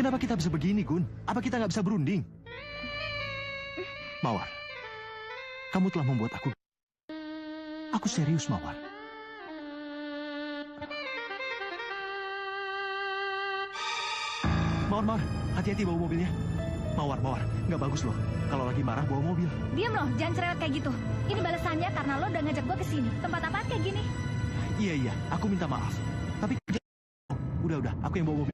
Kenapa kita bisa begini, Gun? Apa kita nggak bisa berunding? Mawar, kamu telah membuat aku... Aku serius, Mawar. Mawar, hati-hati bawa mobilnya. Mawar, nggak bagus loh. Kalau lagi marah bawa mobil. Diam loh, jangan cerewet kayak gitu. Ini balasannya karena lo udah ngajak gue ke sini. Tempat apaan kayak gini? Iya, aku minta maaf. Tapi udah, aku yang bawa mobil.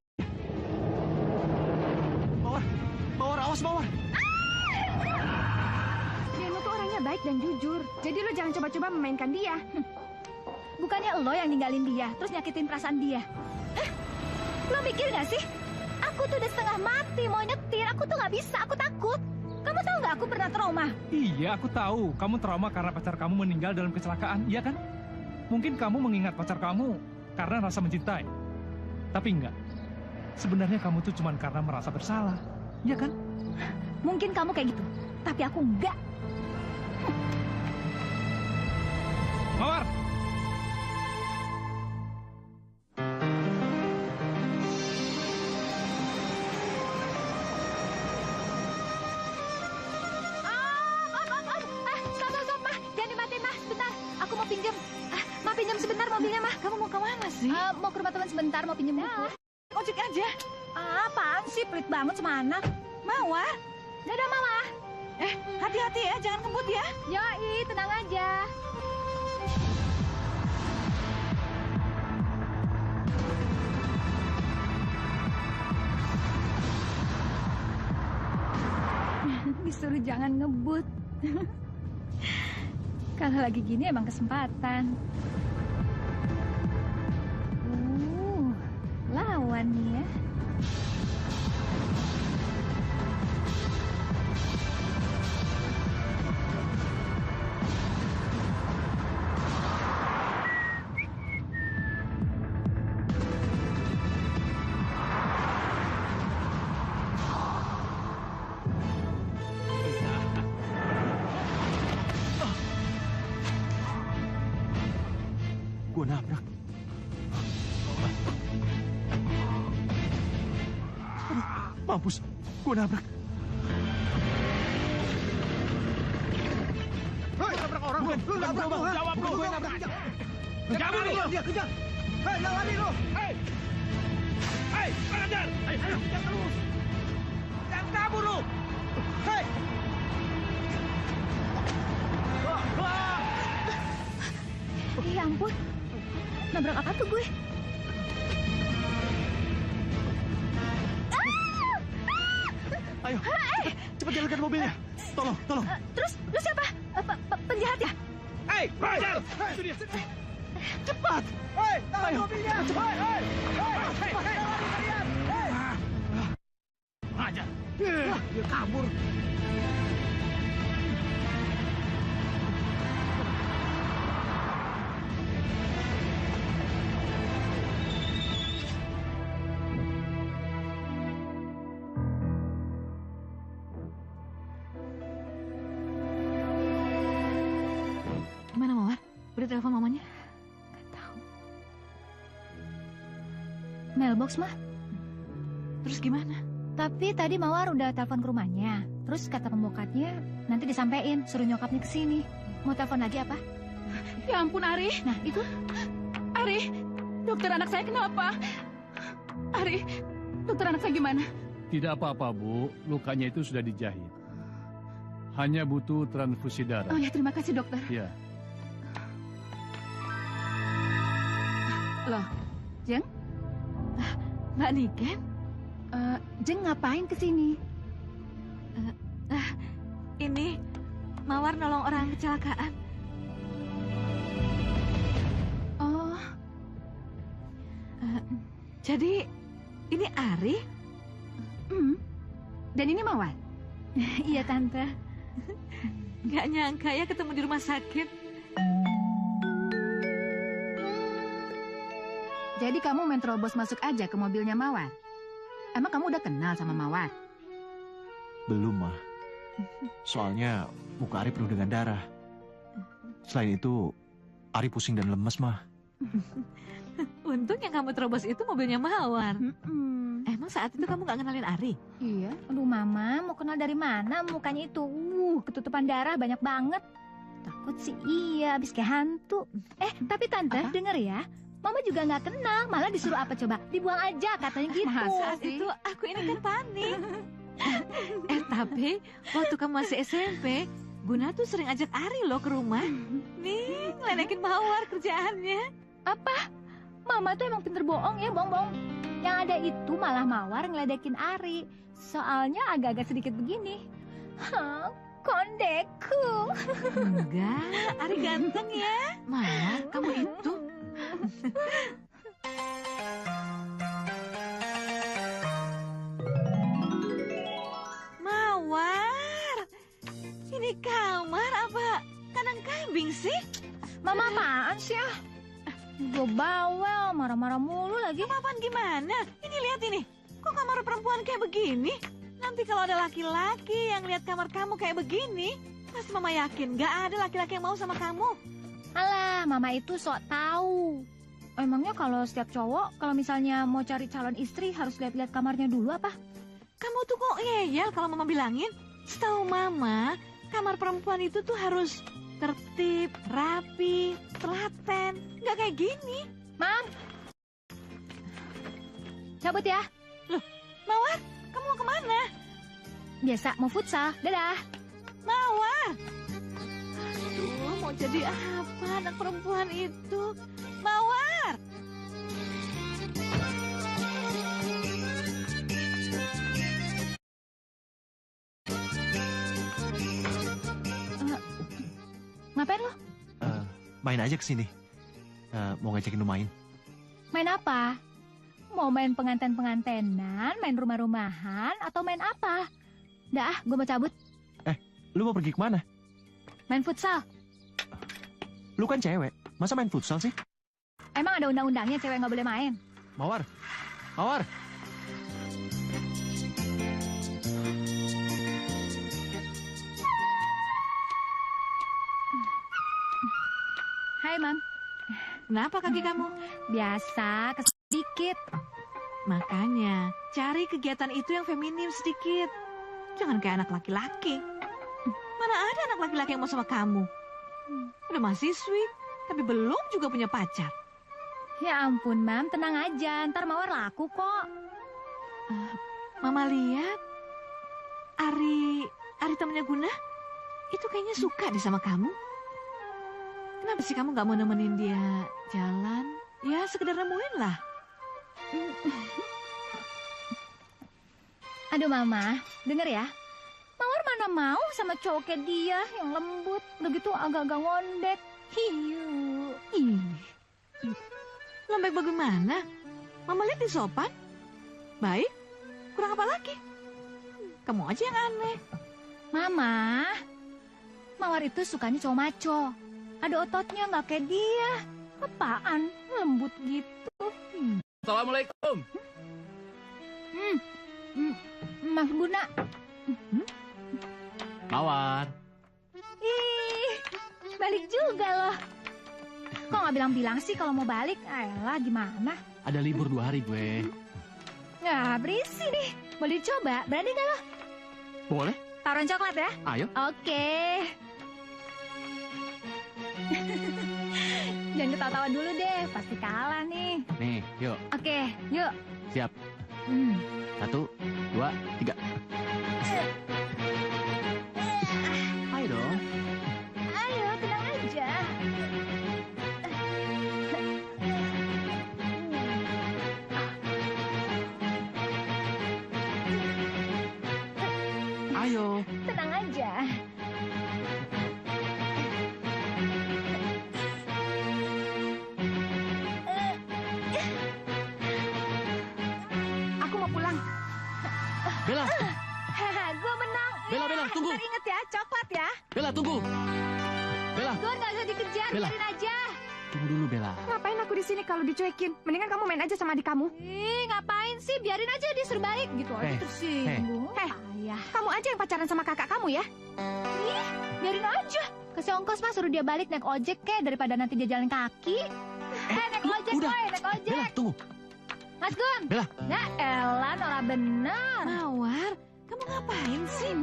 Mawar, awas Mawar. Deno tuh orangnya baik dan jujur. Jadi lo jangan coba-coba memainkan dia. Bukannya lo yang ninggalin dia, terus nyakitin perasaan dia. Hah? Lo mikir gak sih? Aku tuh udah setengah mati mau nyetir. Aku tuh gak bisa, aku takut. Kamu tahu gak aku pernah trauma? Iya, aku tahu. Kamu trauma karena pacar kamu meninggal dalam kecelakaan, iya kan? Mungkin kamu mengingat pacar kamu karena rasa mencintai. Tapi enggak. Sebenarnya kamu tuh cuma karena merasa bersalah, iya kan? Mungkin kamu kayak gitu, tapi aku enggak. Mawar! Stop, Ma. Jangan dimatiin, Ma. Sebentar, aku mau pinjem. Ma, pinjam sebentar mobilnya, Ma. Kamu mau kemana sih? Mau ke rumah teman sebentar, mau pinjem buku. Ojek aja. Apaan sih, pelit banget sama anak. Mawar. Dadah, Mama. Hati-hati ya, jangan kebut ya. Yoi, tenang aja. Disuruh jangan ngebut. Kalau lagi gini emang kesempatan. Lawan nih ya. Gue nabrak. Mampus, gue nabrak. Hei, nabrak orang. Lu nabrak gua. Jawab lu. Gue nabrak. Jangan lu. Dia kejar. Hei, jangan lari lu. Hei, kejar. Ayo, kejar terus. Jangan kabur lu. Hei. Ya ampun. Nabrak apa tuh gue? Ayo, cepat jalankan mobilnya. Tolong. Terus, lu siapa? Penjahat ya? Hei, kejar. Itu dia. Cepat. Hei, tahan Ayo. mobilnya. Hei. Jangan lari kalian. Hei. Ajar. Dia kabur. Gimana Mawar? Udah telepon mamanya? Gak tahu. Mailbox, mah. Terus gimana? Tapi tadi Mawar udah telepon ke rumahnya. Terus kata pembokatnya nanti disampein, suruh nyokapnya ke sini. Mau telepon lagi apa? Ya ampun Ari. Nah, itu. Ari, dokter anak saya kenapa? Ari, dokter anak saya gimana? Tidak apa-apa, Bu. Lukanya itu sudah dijahit. Hanya butuh transfusi darah. Oh ya, terima kasih dokter. Ya. Loh, Jeng? Mbak Niken? Jeng ngapain ke sini? Ini Mawar nolong orang kecelakaan. Oh, Jadi ini Ari? dan ini Mawar? Iya, Tante. Gak nyangka ya ketemu di rumah sakit. Jadi kamu main terobos masuk aja ke mobilnya Mawar? Emang kamu udah kenal sama Mawar? Belum, Mah. Soalnya muka Ari penuh dengan darah. Selain itu, Ari pusing dan lemes, Mah. Untung yang kamu terobos itu mobilnya Mawar. Emang Emang saat itu kamu nggak kenalin Ari? Iya. Aduh Mama, mau kenal dari mana mukanya itu? Ketutupan darah banyak banget. Takut sih iya, habis kayak hantu. Tapi Tante, Apa? denger ya. Mama juga nggak kenal, malah disuruh apa coba? Dibuang aja katanya gitu. Saat itu aku ini kan panik. Tapi waktu kamu masih SMP, Guna tuh sering ajak Ari loh ke rumah. Nih, ngeledekin Mawar kerjaannya. Mama tuh emang pinter bohong ya, bohong-bohong. Yang ada itu malah Mawar ngeledekin Ari. Soalnya agak-agak sedikit begini. Hah, kondeku. Enggak, Ari ganteng ya. Mawar, kamu itu. Mawar, ini kamar apa kandang kambing sih? Mama apaan sih ya? Gue bawel, marah-marah mulu lagi. Kamu apaan gimana? Ini lihat ini, kok kamar perempuan kayak begini? Nanti kalau ada laki-laki yang lihat kamar kamu kayak begini, pasti Mama yakin gak ada laki-laki yang mau sama kamu. Alah, Mama itu sok tahu. Emangnya kalau setiap cowok, kalau misalnya mau cari calon istri harus lihat-lihat kamarnya dulu apa? Kamu tuh kok ngeyel kalau Mama bilangin? Setahu Mama, kamar perempuan itu tuh harus tertib, rapi, telaten. Nggak kayak gini. Mam! Cabut ya. Mawar, kamu mau kemana? Biasa, mau futsal. Dadah. Mawar! Aduh, mau jadi apa anak perempuan itu? Mawar! Ngapain lo? Main aja kesini. Mau ngajakin lu main. Main apa? Mau main penganten-pengantenan, main rumah-rumahan, atau main apa? Dah, gue mau cabut. Lu mau pergi kemana? Main futsal. Lu kan cewek. Masa main futsal sih? Emang ada undang-undangnya cewek nggak boleh main? Mawar. Mawar. Hai, Mam. Kenapa kaki kamu? Biasa, sedikit. Makanya, cari kegiatan itu yang feminim sedikit. Jangan kayak anak laki-laki. Mana ada anak laki-laki yang mau sama kamu? Udah mahasiswi, tapi belum juga punya pacar. Ya ampun, Mam. Tenang aja. Ntar Mawar laku kok. Mama lihat, Ari temennya Guna, itu kayaknya suka deh sama kamu. Kenapa sih kamu gak mau nemenin dia jalan? Ya, sekedar nemuin lah. Aduh, Mama. Denger ya. Mawar mana mau sama cowok kayak dia yang lembut. Udah gitu agak-agak ngondek. Hiu. Ih, lembek bagaimana? Mama lihat di sopan. Baik, kurang apa lagi? Kamu aja yang aneh. Mama. Mawar itu sukanya cowok maco. Ada ototnya nggak kayak dia. Apaan? Lembut gitu. Assalamualaikum. Mas Guna. Mawar. Ih, balik juga loh. Kok nggak bilang-bilang sih kalau mau balik? Ayolah, gimana? Ada libur 2 hari gue. Nggak berisi nih. Boleh dicoba? Berani nggak lo? Boleh? Taruhan coklat ya? Ayo. Oke. Jangan ketawa-tawa dulu deh, pasti kalah nih. Nih, yuk. Oke, yuk. Siap. 1, 2, 3. Ayo dong. Ayo, tenang aja. Ayo. Tenang aja. Aku mau pulang. Bella, Gue menang. Bella, tunggu. Ntar inget ya, coklat ya. Bella, tunggu. Bella, Gue nggak usah dikejar, Bella. biarin aja. tunggu dulu Bella. Ngapain aku di sini kalau dicuekin? Mendingan kamu main aja sama adik kamu. Ih, ngapain sih? Biarin aja dia suruh balik gitu aja tersinggung. Ayah. Kamu aja yang pacaran sama kakak kamu ya. Biarin aja. Kasih ongkos mah suruh dia balik naik ojek kek daripada nanti dia jalan kaki. Naik ojek, udah. woy, naik ojek. Bella, tunggu. Mas Gun. Bella. Ya elah, Nora bener. Mawar, kamu ngapain sih?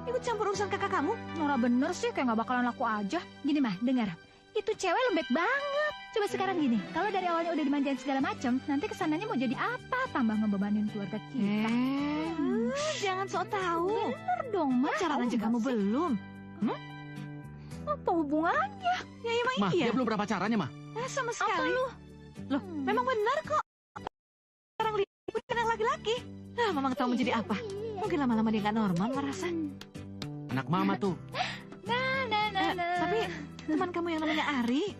Ikut campur urusan kakak kamu? Nora bener sih, kayak nggak bakalan laku aja. Gini mah, dengar. Itu cewek lembek banget. Coba sekarang gini, kalau dari awalnya udah dimanjain segala macam, nanti kesananya mau jadi apa? Tambah ngebebanin keluarga kita. Jangan sok tahu. Bener dong, Mas. Pacaran aja kamu belum. Apa hubungannya? Ya emang Mah, iya. dia belum pernah pacarannya, Mah. Sama Apa sekali. lu? Loh, memang benar kok. Orang lihat anak laki-laki. Nah, mama tahu mau jadi apa? Mungkin lama-lama dia nggak normal merasa. Anak mama tuh. Tapi teman kamu yang namanya Ari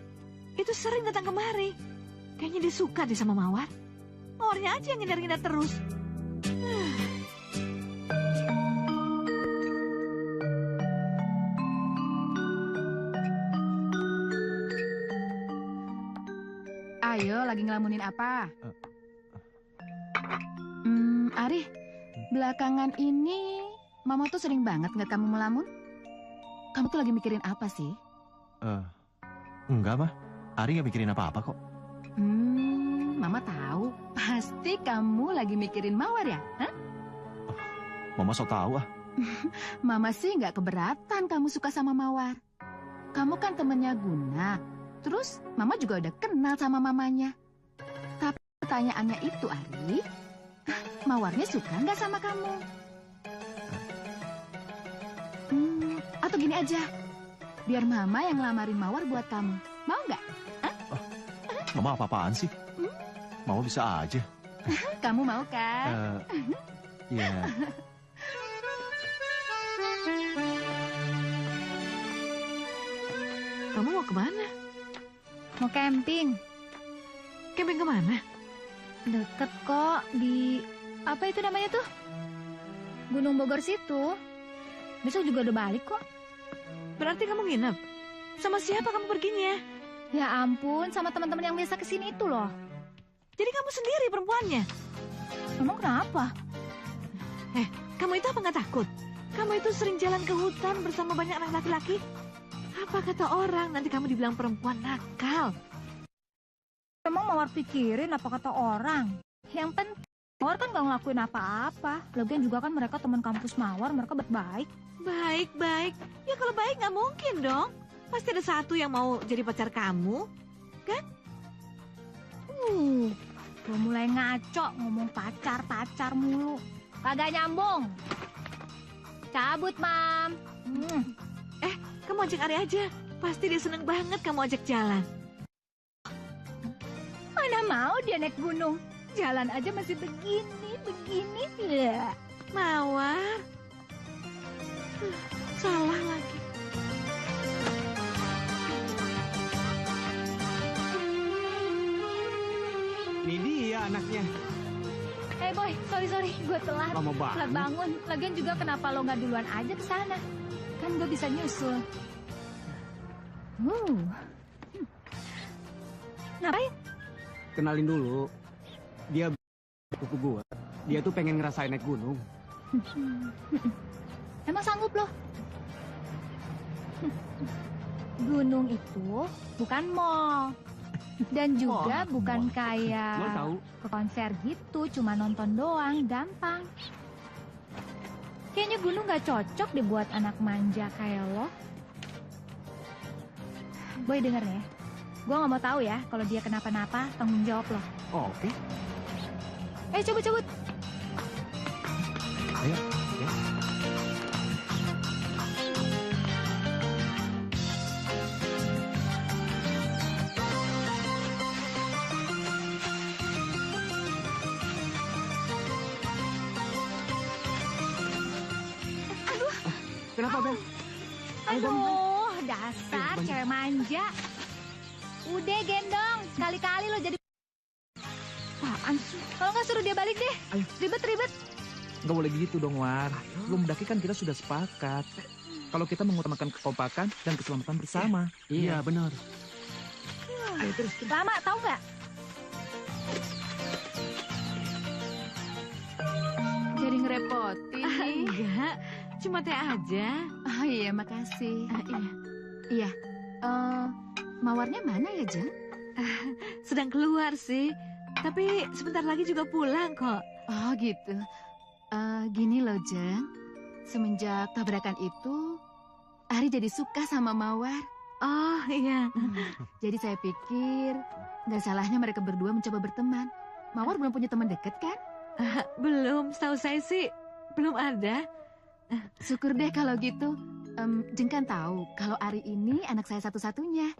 itu sering datang kemari. Kayaknya dia suka deh sama Mawar. Mawarnya aja yang ngindar-ngindar terus. Ayo, lagi ngelamunin apa? Ari, belakangan ini Mama tuh sering banget ngeliat kamu melamun. Kamu tuh lagi mikirin apa sih? Enggak, Mah. Ari nggak mikirin apa-apa kok. Mama tahu. Pasti kamu lagi mikirin Mawar ya? Hah? Mama sok tahu ah. Mama sih nggak keberatan kamu suka sama Mawar. Kamu kan temennya Guna. Terus Mama juga udah kenal sama mamanya. Tapi pertanyaannya itu, Ari, Mawarnya suka nggak sama kamu? Atau gini aja, biar Mama yang ngelamarin Mawar buat kamu. Mau nggak? Mama apa-apaan sih? Mama bisa aja. Kamu mau kan? Ya. Kamu mau kemana? Mau camping. Camping kemana? Deket kok, di... Apa itu namanya tuh? Gunung Bogor situ. Besok juga udah balik kok. Berarti kamu nginep? Sama siapa kamu perginya? Ya ampun, sama teman-teman yang biasa kesini itu loh. Jadi kamu sendiri perempuannya? Emang kenapa? Kamu itu apa nggak takut? Kamu itu sering jalan ke hutan bersama banyak anak laki-laki. Apa kata orang nanti kamu dibilang perempuan nakal? Emang Mawar pikirin apa kata orang? Yang penting Mawar kan gak ngelakuin apa-apa. Lagian juga kan mereka teman kampus Mawar, mereka baik-baik. Baik-baik. Ya kalau baik nggak mungkin dong. Pasti ada satu yang mau jadi pacar kamu. Udah mulai ngaco ngomong pacar mulu. Kagak nyambung. Cabut, Mam. Kamu ajak Ari aja. Pasti dia seneng banget kamu ajak jalan. Mana mau dia naik gunung. Jalan aja masih begini. Ya. Mawar. Salah lagi. Ini dia anaknya. Boy, sorry, gue telat. Lama Telat banget. bangun. Lagian juga kenapa lo nggak duluan aja ke sana? Kan gue bisa nyusul. Ngapain? Kenalin dulu. Dia sepupu gua. Dia tuh pengen ngerasain naik gunung. Emang sanggup lo? Gunung itu bukan mall. Dan juga bukan Gua kayak tahu. ke konser gitu, cuma nonton doang, gampang. Kayaknya gunung gak cocok deh buat anak manja kayak lo. Boy denger ya, gue gak mau tahu ya kalau dia kenapa-napa, tanggung jawab lo. Oh, oke. Cabut. Ayo. Ya. Kenapa, Bel? Aduh, dasar Ayo, cewek manja. Udah gendong, sekali-kali lo jadi... Apaan sih? Kalau nggak suruh dia balik deh. Ayo. Ribet. Nggak boleh gitu dong, War. Belum mendaki kan kita sudah sepakat. Kalau kita mengutamakan kekompakan dan keselamatan bersama. Iya, benar. Ayo terus. Lama, tahu nggak? Jadi ngerepotin. Enggak, cuma teh aja. Oh iya, makasih. Iya. Iya. Mawarnya mana ya, Jeng? Sedang keluar sih. Tapi sebentar lagi juga pulang kok. Oh gitu. Gini loh, Jeng. Semenjak tabrakan itu, Ari jadi suka sama Mawar. Oh iya. Jadi saya pikir, nggak salahnya mereka berdua mencoba berteman. Mawar belum punya teman deket kan? Belum, setahu saya sih belum ada. Syukur deh kalau gitu. Jeng kan tahu kalau Ari ini anak saya satu-satunya.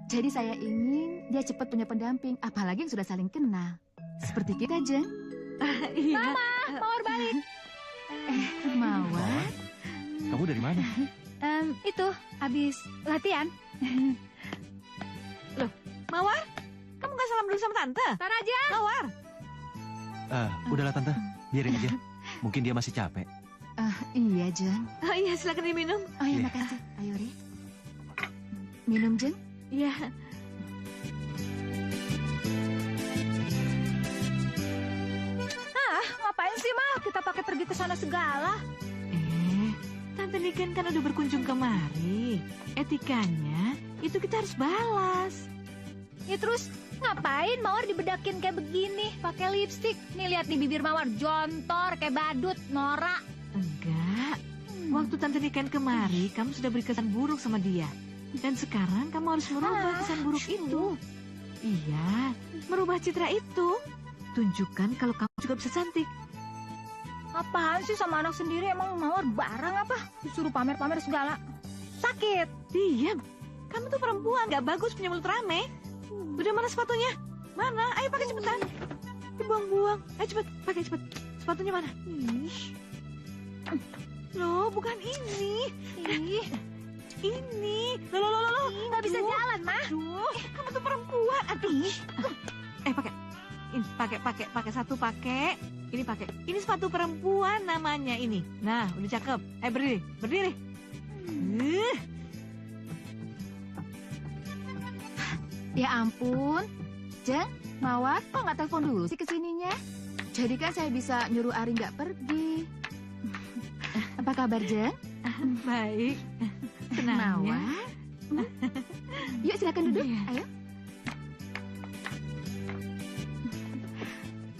Jadi saya ingin dia cepat punya pendamping, apalagi yang sudah saling kenal. Seperti kita, Jeng. Iya. Mawar balik. Mawar? Kamu dari mana? Itu, habis latihan. Mawar, kamu gak salam dulu sama tante? Ntar aja. Mawar. Udahlah Tante, biarin aja. Mungkin dia masih capek. Iya, Jeng. Oh iya, silakan diminum. Oh iya, Iya. makasih. Ayo, Ri. Minum, Jeng. Iya. Ngapain sih, Mal? Kita pakai pergi ke sana segala. Tante Niken kan udah berkunjung kemari. Etikanya, itu kita harus balas. Ya terus, ngapain Mawar dibedakin kayak begini? Pakai lipstik. Nih, lihat nih bibir Mawar jontor kayak badut, norak. Enggak. Waktu Tante Niken kemari, kamu sudah beri kesan buruk sama dia. Dan sekarang kamu harus merubah kesan buruk itu. Iya, merubah citra itu. Tunjukkan kalau kamu juga bisa cantik. Apaan sih sama anak sendiri? Emang Mawar barang apa? Disuruh pamer-pamer segala. Sakit. Diam. Kamu tuh perempuan, gak bagus punya mulut rame. Udah mana sepatunya? Mana? Ayo pakai cepetan. Dibuang-buang. Ayo cepet, pakai cepet. Sepatunya mana? Loh, bukan ini. Ih, Ini. Loh. nggak bisa jalan, Mah. Aduh, kamu tuh perempuan. Aduh. Pakai. Ini pakai satu pakai. Ini pakai. Ini sepatu perempuan namanya ini. Nah, udah cakep. Berdiri. Ya ampun. Jeng, Mawar, kok nggak telepon dulu sih kesininya? Jadi kan saya bisa nyuruh Ari nggak pergi. Apa kabar, Jeng? Baik. Tenang ya. Mawar? Yuk silakan duduk. Iya. Ayo.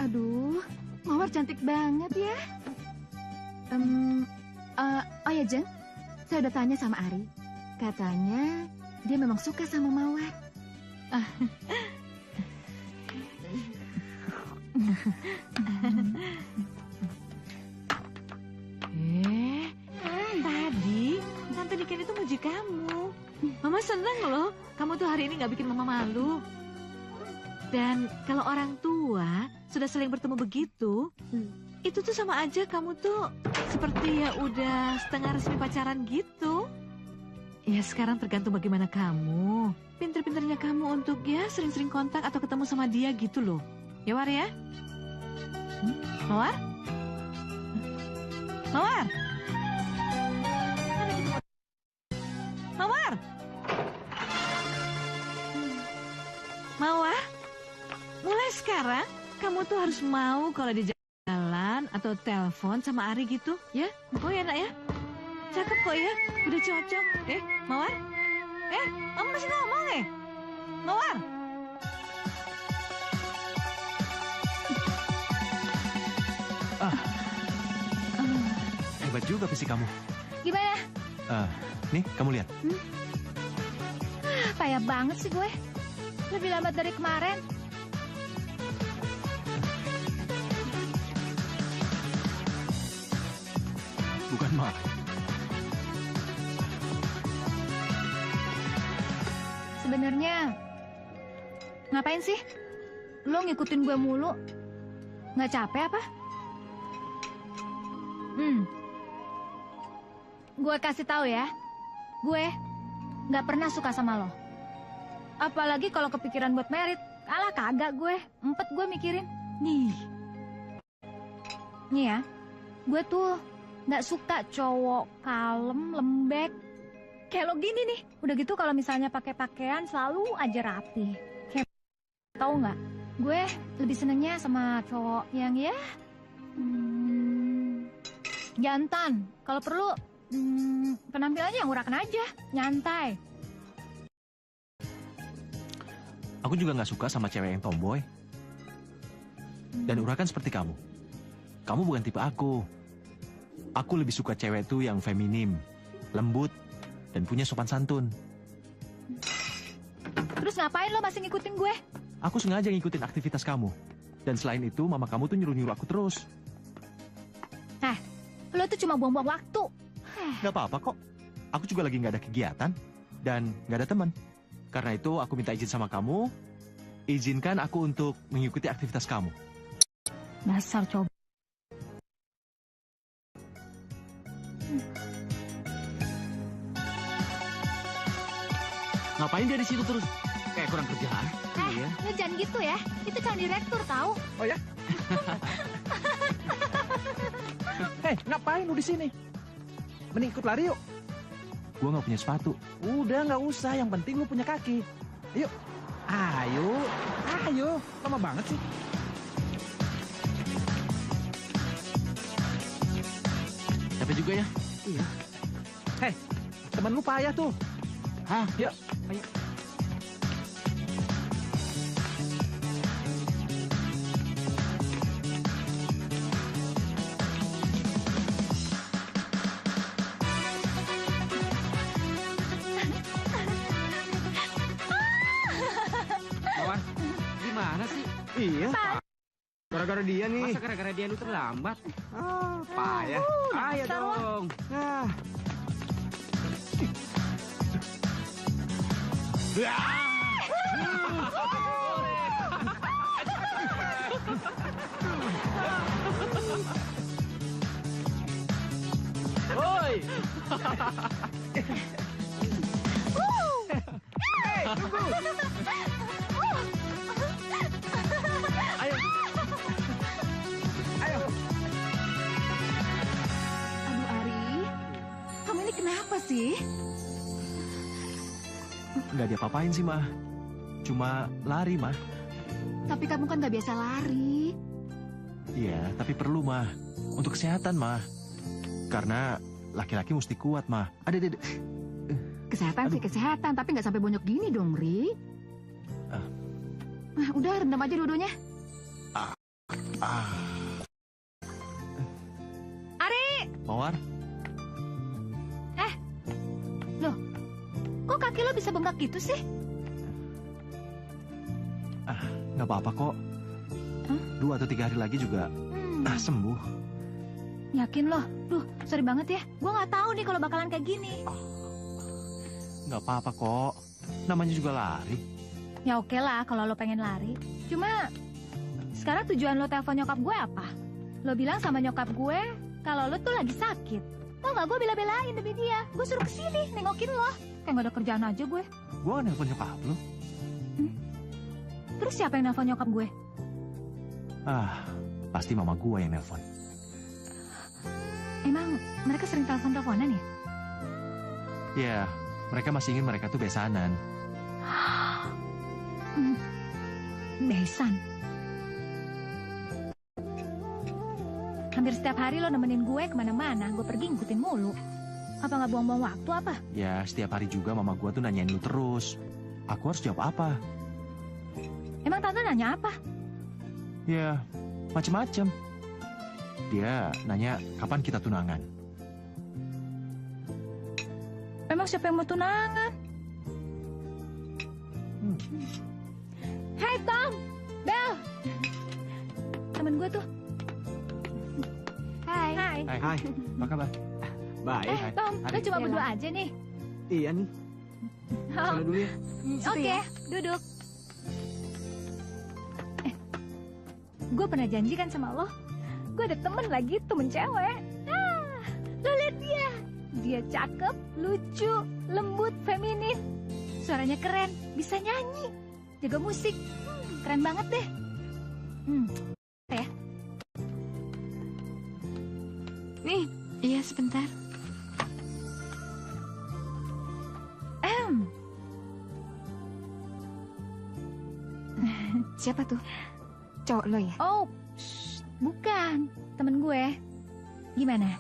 Aduh, Mawar cantik banget ya. Oh ya, Jeng. Saya udah tanya sama Ari. Katanya dia memang suka sama Mawar. Tadi Tante Niken itu muji kamu. Mama seneng loh. Kamu tuh hari ini gak bikin Mama malu. Dan kalau orang tua sudah saling bertemu begitu, itu tuh sama aja kamu tuh seperti ya udah setengah resmi pacaran gitu. Ya sekarang tergantung bagaimana kamu. Pinter-pinternya kamu untuk ya sering-sering kontak atau ketemu sama dia gitu loh. Ya War ya? Mawar? Mawar? Mawar? Mawar? Mulai sekarang kamu tuh harus mau kalau di jalan atau telepon sama Ari gitu, ya? Oh ya nak ya? Cakep kok ya, udah cocok. Mawar? Kamu masih ngomong Mawar? Hebat juga fisik kamu. Gimana? Nih, kamu lihat. Payah banget sih gue. Lebih lambat dari kemarin. Bukan, Mak. Sebenarnya ngapain sih? Lo ngikutin gue mulu? Nggak capek apa? Gue kasih tahu ya, gue nggak pernah suka sama lo. Apalagi kalau kepikiran buat merit, kalah kagak gue, empet gue mikirin. Nih ya, gue tuh nggak suka cowok kalem, lembek. Kayak lo gini nih, udah gitu kalau misalnya pakai pakaian selalu aja rapi. Kayak tahu nggak? Gue lebih senengnya sama cowok yang ya jantan. Kalau perlu penampilannya yang urakan aja, nyantai. Aku juga nggak suka sama cewek yang tomboy. Dan Ura kan seperti kamu. Kamu bukan tipe aku. Aku lebih suka cewek tuh yang feminim, lembut, dan punya sopan santun. Terus ngapain lo masih ngikutin gue? Aku sengaja ngikutin aktivitas kamu. Dan selain itu, mama kamu tuh nyuruh-nyuruh aku terus. Lo tuh cuma buang-buang waktu. Gak apa-apa kok. Aku juga lagi gak ada kegiatan dan gak ada teman. Karena itu aku minta izin sama kamu. Izinkan aku untuk mengikuti aktivitas kamu. Dasar coba. Ngapain dia di situ terus? Kayak kurang kerjaan. Iya. Lo jangan gitu ya. Itu calon direktur tahu. Oh ya? Hei, ngapain lu di sini? Mending ikut lari yuk. Gue gak punya sepatu. Udah nggak usah, yang penting lu punya kaki. Yuk. Ayo. Lama banget sih. Capek juga ya? Iya. Hei, temen lu payah tuh. Hah? Yuk. Ayo. Mawar, gimana sih? Iya. Gara-gara dia nih. Masa gara-gara dia lu terlambat? Payah. Ayo dasar lo. dong. Ah. Woi. Ayo. Aduh Ari, kamu ini kenapa sih? Gak diapa-apain sih, Mah. Cuma lari, Mah. Tapi kamu kan gak biasa lari. Iya, tapi perlu, Mah. Untuk kesehatan, Mah. Karena laki-laki mesti kuat, Mah. Ada. Kesehatan sih kesehatan, tapi nggak sampai bonyok gini dong, Ri. Ah. Nah, udah rendam aja dua-duanya. Mawar, Kok kaki lo bisa bengkak gitu sih? gak apa-apa kok. 2 atau 3 hari lagi juga sembuh. Yakin lo? Duh, sorry banget ya. Gue nggak tahu nih kalau bakalan kayak gini. Gak apa-apa kok. Namanya juga lari. Ya oke lah kalau lo pengen lari. Cuma sekarang tujuan lo telepon nyokap gue apa? Lo bilang sama nyokap gue kalau lo tuh lagi sakit. Tau gak gue bela-belain demi dia. Gue suruh kesini nengokin lo. Kayak gak ada kerjaan aja gue. Gue gak nelfon nyokap lo. Terus siapa yang nelfon nyokap gue? Pasti mama gue yang nelfon. Emang mereka sering telepon-teleponan ya? Ya, mereka masih ingin mereka tuh besanan. Besan. Hampir setiap hari lo nemenin gue kemana-mana. Gue pergi ngikutin mulu. Apa nggak buang-buang waktu apa? Ya, setiap hari juga mama gue tuh nanyain lu terus. Aku harus jawab apa? Emang tante nanya apa? Ya, macem-macem. Dia nanya kapan kita tunangan. Emang siapa yang mau tunangan? Hai Tom, Bel, temen gue tuh. Hai. Hai. Apa kabar? Baik. Tom, lo cuma Bella. berdua aja nih. Iya nih. Sana dulu ya. Oke, duduk. Gue pernah janji kan sama lo, gue ada temen lagi, temen cewek. Lo liat dia. Dia cakep, lucu, lembut, feminis. Suaranya keren, bisa nyanyi, jaga musik. Keren banget deh. Ya. Nih, iya sebentar. Siapa tuh? Cowok lo ya? Oh, bukan. Temen gue. Gimana?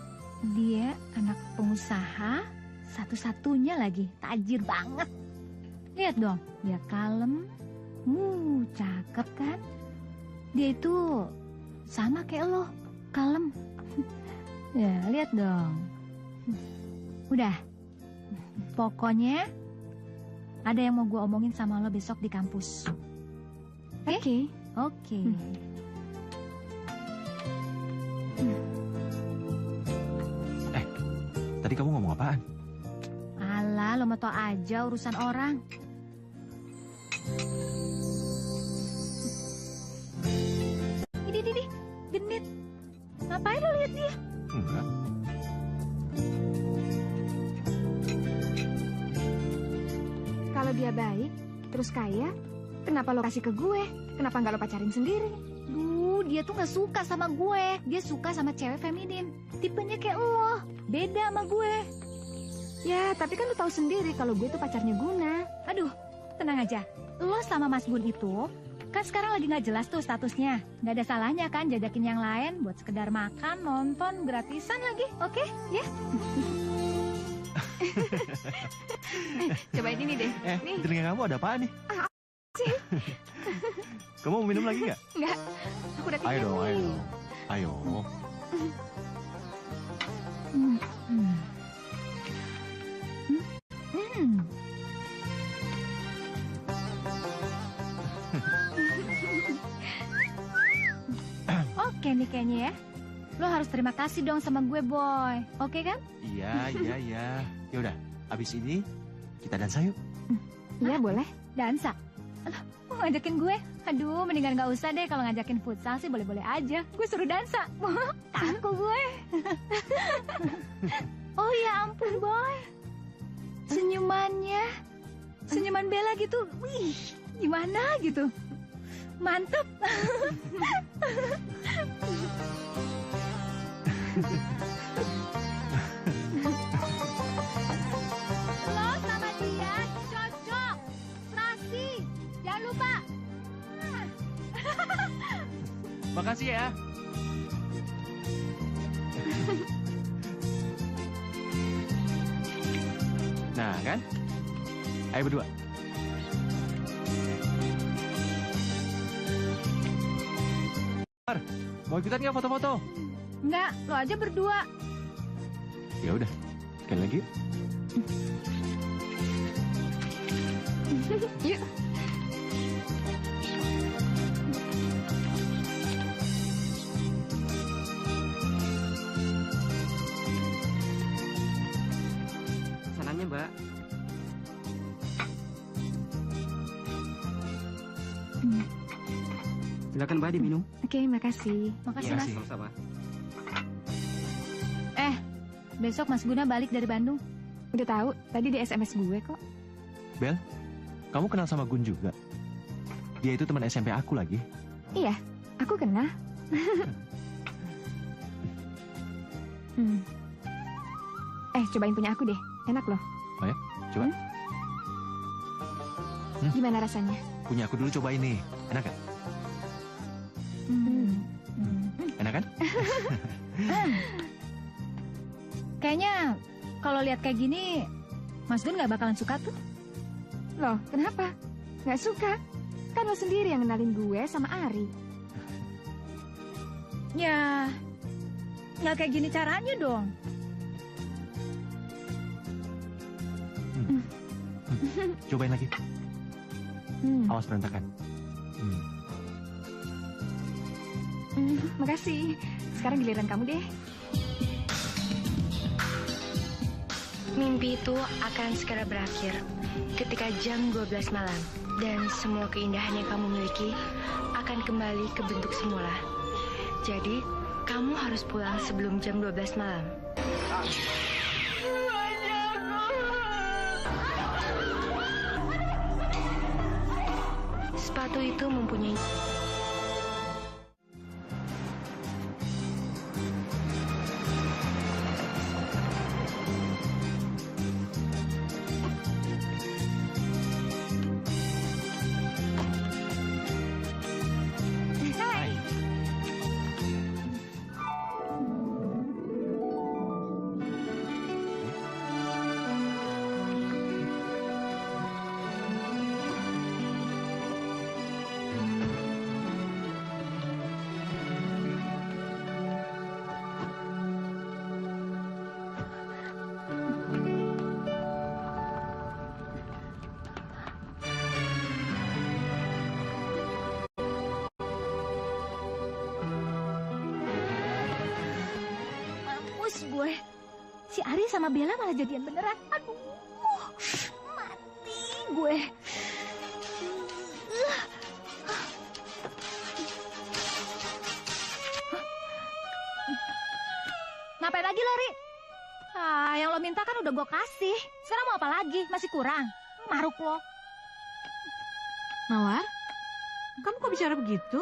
Dia anak pengusaha, satu-satunya lagi. Tajir banget. Lihat dong, dia kalem. Cakep kan? Dia itu Sama kayak lo, kalem. Ya, lihat dong. Udah. Pokoknya ada yang mau gue omongin sama lo besok di kampus. Oke. Oke. Tadi kamu ngomong apaan? Alah, lo mau tau aja urusan orang. Ini, genit. Ngapain lo lihat dia? Enggak. Kalau dia baik, terus kaya, kenapa lo kasih ke gue? Kenapa nggak lo pacarin sendiri? Dia tuh nggak suka sama gue. Dia suka sama cewek feminin. Tipenya kayak lo. Beda sama gue. Ya, tapi kan lo tahu sendiri kalau gue tuh pacarnya Guna. Aduh, tenang aja. Lo sama Mas Gun itu kan sekarang lagi nggak jelas tuh statusnya. Nggak ada salahnya kan jajakin yang lain buat sekedar makan, nonton, gratisan lagi. Oke, ya? Cobain ini deh. Di telinga kamu ada apaan nih? Sih. Kamu mau minum lagi nggak? Nggak, aku udah Ayo kenyang dong, nih. ayo. Hmm. Hmm. Hmm. Oke nih kayaknya ya. Lo harus terima kasih dong sama gue, Boy. Oke kan? Iya. Ya udah, abis ini kita dansa yuk. Iya, boleh. Dansa? Alah, mau ngajakin gue? Aduh, mendingan gak usah deh. Kalau ngajakin futsal sih boleh-boleh aja. Gue suruh dansa. Kaku gue. Oh ya ampun, Boy. Senyumannya. Senyuman Bella gitu. Wih, gimana gitu. Mantep. Lo sama dia cocok. Serasi. Jangan lupa. Makasih ya. Nah kan? Ayo berdua. Mau ikutan nggak foto-foto? Enggak, lo aja berdua. Ya udah, sekali lagi. Yuk. Pesanannya, Mbak. Silakan Mbak diminum. Oke, makasih. Makasih, Iya, Mas. sama-sama. Besok Mas Guna balik dari Bandung. Udah tahu, tadi di SMS gue kok. Bel, kamu kenal sama Gun juga? Dia itu teman SMP aku lagi. Iya, aku kenal. Cobain punya aku deh. Enak loh. Oh ya? Coba. Gimana rasanya? Punya aku dulu cobain nih. Enak gak? Enak kan? Kayaknya kalau lihat kayak gini, Mas Gun gak bakalan suka tuh. Loh, kenapa? Gak suka? Kan lo sendiri yang kenalin gue sama Ari. Ya, gak kayak gini caranya dong. Cobain lagi. Awas berantakan. Makasih. Sekarang giliran kamu deh. Mimpi itu akan segera berakhir ketika jam 12 malam dan semua keindahan yang kamu miliki akan kembali ke bentuk semula. Jadi, kamu harus pulang sebelum jam 12 malam. Sepatu itu mempunyai gue. Si Ari sama Bella malah jadian beneran. Aduh, mati gue. Ngapain lagi lo, Ri? Yang lo minta kan udah gue kasih. Sekarang mau apa lagi? Masih kurang? Maruk lo. Mawar, kamu kok bicara begitu?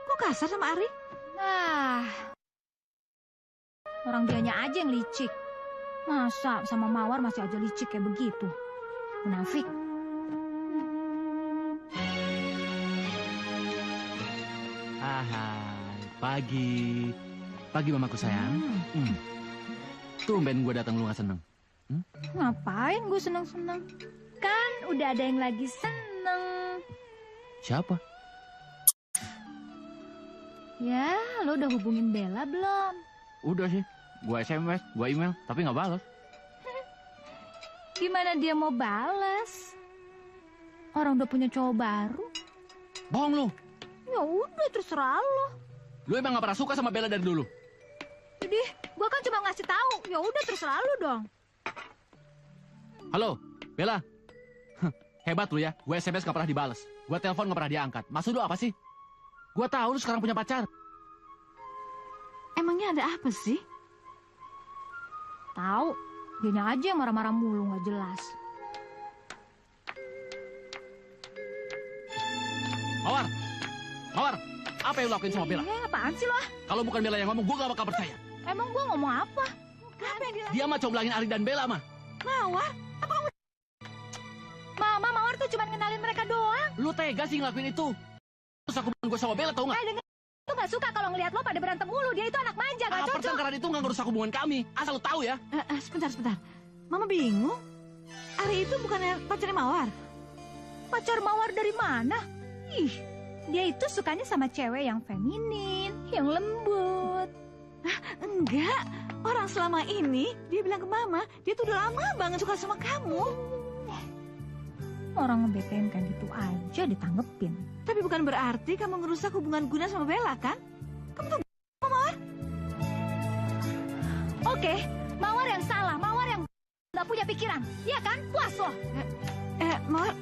Kok kasar sama Ari? Orang dianya aja yang licik. Masa sama Mawar masih aja licik kayak begitu? Munafik. Hai, pagi. Pagi mamaku sayang. Tumben gue datang lu gak seneng. Ngapain gue seneng-seneng? Kan udah ada yang lagi seneng. Siapa? Ya, lo udah hubungin Bella belum? Udah sih. Gue SMS, gue email, tapi gak balas. Gimana dia mau balas? Orang udah punya cowok baru. Bohong lu. Ya udah, terserah lo. Lu emang gak pernah suka sama Bella dari dulu? Jadi, gua kan cuma ngasih tahu. Ya udah, terserah lo dong. Halo, Bella. Hebat lu ya. Gue SMS gak pernah dibalas. Gue telepon gak pernah diangkat. Maksud lu apa sih? Gue tahu lu sekarang punya pacar. Emangnya ada apa sih? Tahu, dianya aja yang marah-marah mulu nggak jelas. Mawar, Mawar, apa yang lu lakuin sama Bella? Apaan sih lo? Kalau bukan Bella yang ngomong, gue gak bakal percaya. Emang gua ngomong apa? Apa yang dilakukan? Dia mah coblangin Ari dan Bella mah. Mawar? Mama Mawar tuh cuma ngenalin mereka doang. Lu tega sih ngelakuin itu. Terus aku gue sama Bella, tau gak? Lu nggak suka kalau ngelihat lo pada berantem mulu. Dia itu anak manja, nggak cocok. Pertengkaran itu gak ngerusak hubungan kami. Asal lu tahu ya. Sebentar. Mama bingung. Ari itu bukannya pacarnya Mawar? Pacar Mawar dari mana? Ih, dia itu sukanya sama cewek yang feminin, yang lembut. Enggak. Orang selama ini dia bilang ke Mama, dia tuh udah lama banget suka sama kamu. Orang ngebetain kan gitu aja ditanggepin. Tapi bukan berarti kamu ngerusak hubungan Guna sama Bella, kan? Kamu tuh Mawar. Oke, Mawar yang salah. Mawar yang nggak punya pikiran. Iya kan? Puas lo. Mawar.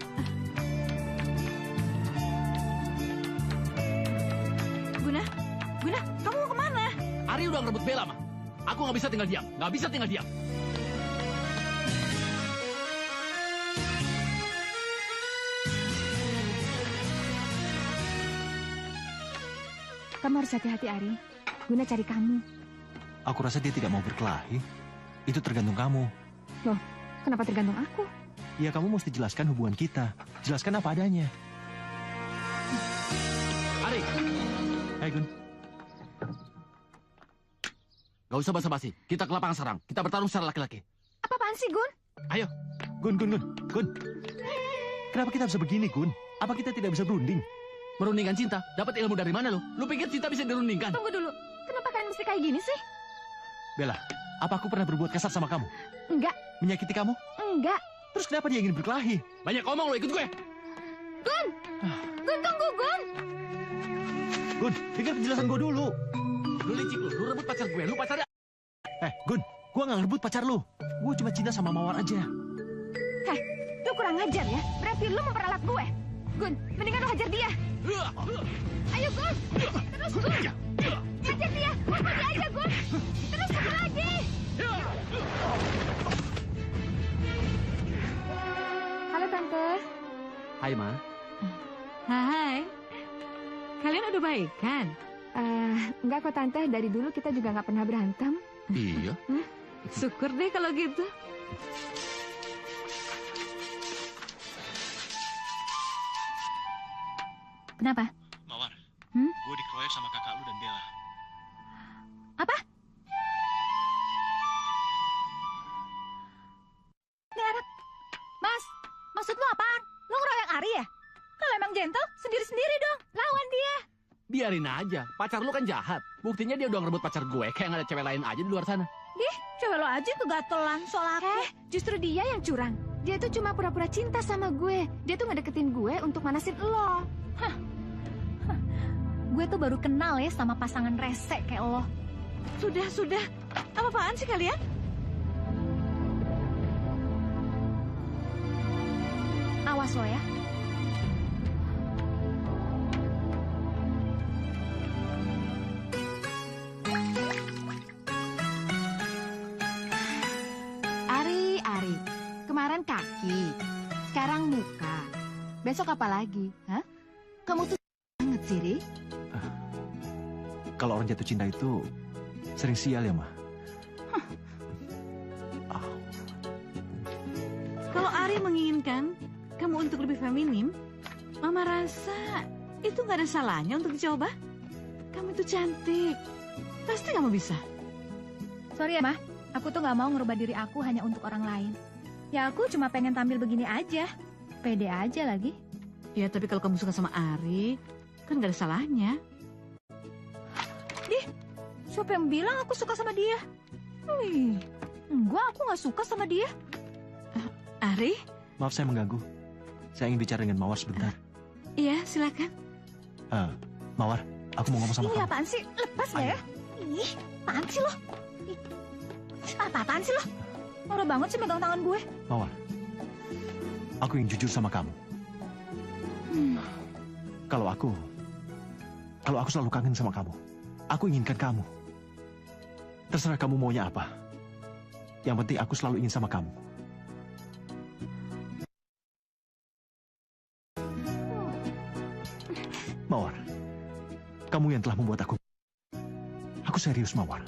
Guna, kamu mau kemana? Ari udah ngerebut Bella mah. Aku gak bisa tinggal diam. Gak bisa tinggal diam. Kamu harus hati-hati, Ari. Guna cari kamu. Aku rasa dia tidak mau berkelahi. Itu tergantung kamu. Loh, kenapa tergantung aku? Ya kamu mesti jelaskan hubungan kita. Jelaskan apa adanya. Ari. Hai Gun. Gak usah basa-basi. Kita ke lapangan serang. Kita bertarung secara laki-laki. Apa-apaan sih, Gun? Ayo. Gun. Kenapa kita bisa begini, Gun? Apa kita tidak bisa berunding? Merundingkan cinta? Dapat ilmu dari mana lo? Lu pikir cinta bisa dirundingkan? Tunggu dulu. Kenapa kalian mesti kayak gini sih? Bella, apa aku pernah berbuat kasar sama kamu? Enggak. Menyakiti kamu? Enggak. Terus kenapa dia ingin berkelahi? Banyak omong lo, ikut gue. Gun, tunggu, Gun. Gun, dengar penjelasan gue dulu. Lu licik lu rebut pacar gue, lu pacarnya. Gun, gue gak ngerebut pacar lu. Gue cuma cinta sama Mawar aja. Lu kurang ajar ya. Berarti lu memperalat gue. Gun, mendingan lu hajar dia. Ayo, Gun. Terus, Gun. Hajar dia. Pukul dia aja, Gun. Terus pukul lagi. Halo, Tante. Hai, Ma. Hai. Kalian udah baikan? Enggak kok, Tante. Dari dulu kita juga nggak pernah berantem. Iya. Syukur deh kalau gitu. Kenapa? Mawar, Hmm? gue dikeroyok sama kakak lu dan Bella. Apa? Ini anak. Mas, maksud lu apaan? Lu ngeroyok Ari ya? Kalau emang gentle, sendiri-sendiri dong. Lawan dia. Biarin aja, pacar lu kan jahat. Buktinya dia udah ngerebut pacar gue, kayak gak ada cewek lain aja di luar sana. Cewek lo aja kegatelan soal aku. Justru dia yang curang. Dia tuh cuma pura-pura cinta sama gue. Dia tuh ngedeketin gue untuk manasin lo. Gue tuh baru kenal ya sama pasangan rese kayak lo. Sudah. Apa Apa-apaan sih kalian? Awas lo ya. Ari, kemarin kaki, sekarang muka. Besok apa lagi? Hah? Kamu tuh banget sih, Ri. Kalau orang jatuh cinta itu sering sial ya, Ma. Kalau Ari menginginkan kamu untuk lebih feminim, Mama rasa itu nggak ada salahnya untuk dicoba. Kamu itu cantik, pasti kamu bisa. Sorry ya, Mah. Aku tuh nggak mau ngerubah diri aku hanya untuk orang lain. Ya aku cuma pengen tampil begini aja. Pede aja lagi. Ya tapi kalau kamu suka sama Ari, kan nggak ada salahnya. Siapa yang bilang aku suka sama dia? Enggak, aku nggak suka sama dia. Ari? Maaf saya mengganggu. Saya ingin bicara dengan Mawar sebentar. Iya, silakan. Mawar, aku mau ngomong sama Ini kamu. apaan sih? Lepas nggak ya? Ih, apaan sih lo? Ih, Apa-apaan sih lo? Norak banget sih megang tangan gue. Mawar, aku ingin jujur sama kamu. Kalau aku selalu kangen sama kamu. Aku inginkan kamu. Terserah kamu maunya apa. Yang penting aku selalu ingin sama kamu. Mawar, kamu yang telah membuat aku. Aku serius, Mawar.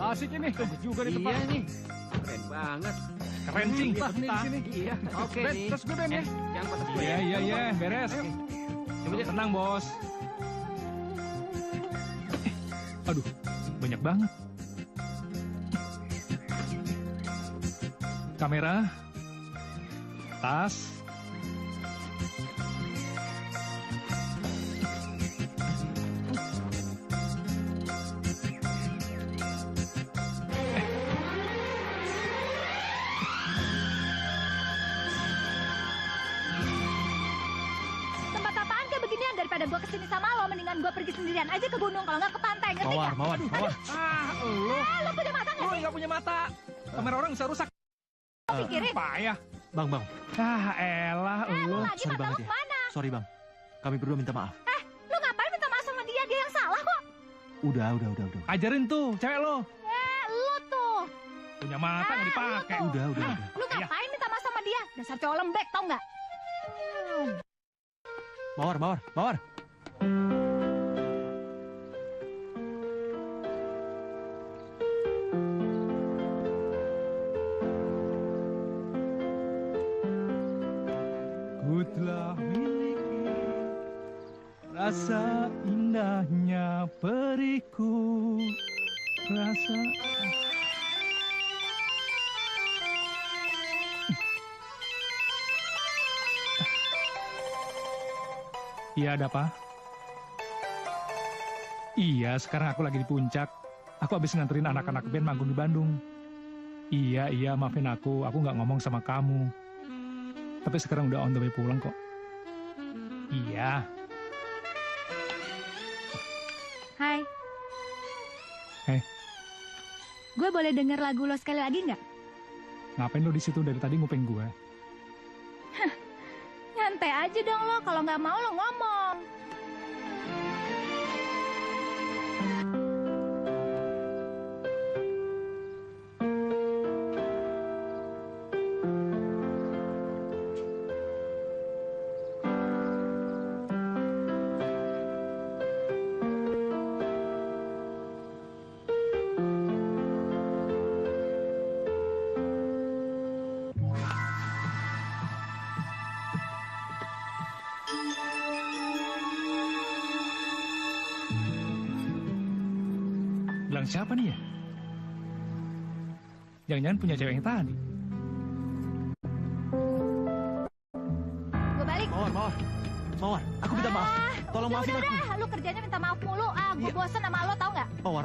Asik ini. Bagus juga nih tempat. Iya nih. Keren banget. Keren cing. Iya, Betah. Iya. Oke Ben, nih. terus gue Ben ya. Jangan patah gue Iya, ya. iya, beres. Coba aja. Tenang bos. Aduh, banyak banget. Kamera, tas, Tempat apaan kayak beginian? Daripada gue kesini sama lo, mendingan gue pergi sendirian aja ke gunung. Kalau nggak ke pantai, ngerti Mawar, nggak? Mawar. Lo Lo punya mata nggak sih? nggak punya mata. Kamera orang bisa rusak. Lo pikirin. Payah. Bang. Elah, Lo lo. lagi sorry mata banget lo ya. kemana? Sorry, Bang. Kami berdua minta maaf. Lo ngapain minta maaf sama dia? Dia yang salah kok. Udah. Ajarin tuh, cewek lo. Lo tuh. Punya mata nggak dipakai. Udah. Lo ngapain minta maaf sama dia? Dasar cowok lembek, tau nggak? Mawar. Ku telah miliki rasa indahnya periku, rasa. Iya, ada apa? Iya, sekarang aku lagi di puncak. Aku habis nganterin anak-anak band manggung di Bandung. Iya, maafin aku nggak ngomong sama kamu. Tapi sekarang udah on the way pulang kok. Iya. Hai. Hei. Gue boleh denger lagu lo sekali lagi nggak? Ngapain lo di situ dari tadi nguping gue? Nyantai aja dong lo. Kalau nggak mau lo ngomong. Bilang siapa nih ya? Jangan-jangan punya cewek yang tadi. Gue balik. Mawar. Aku minta maaf. Tolong maafin aku. Udah, lu kerjanya minta maaf mulu. Gue Iya. bosen sama lo, tau nggak? Mawar.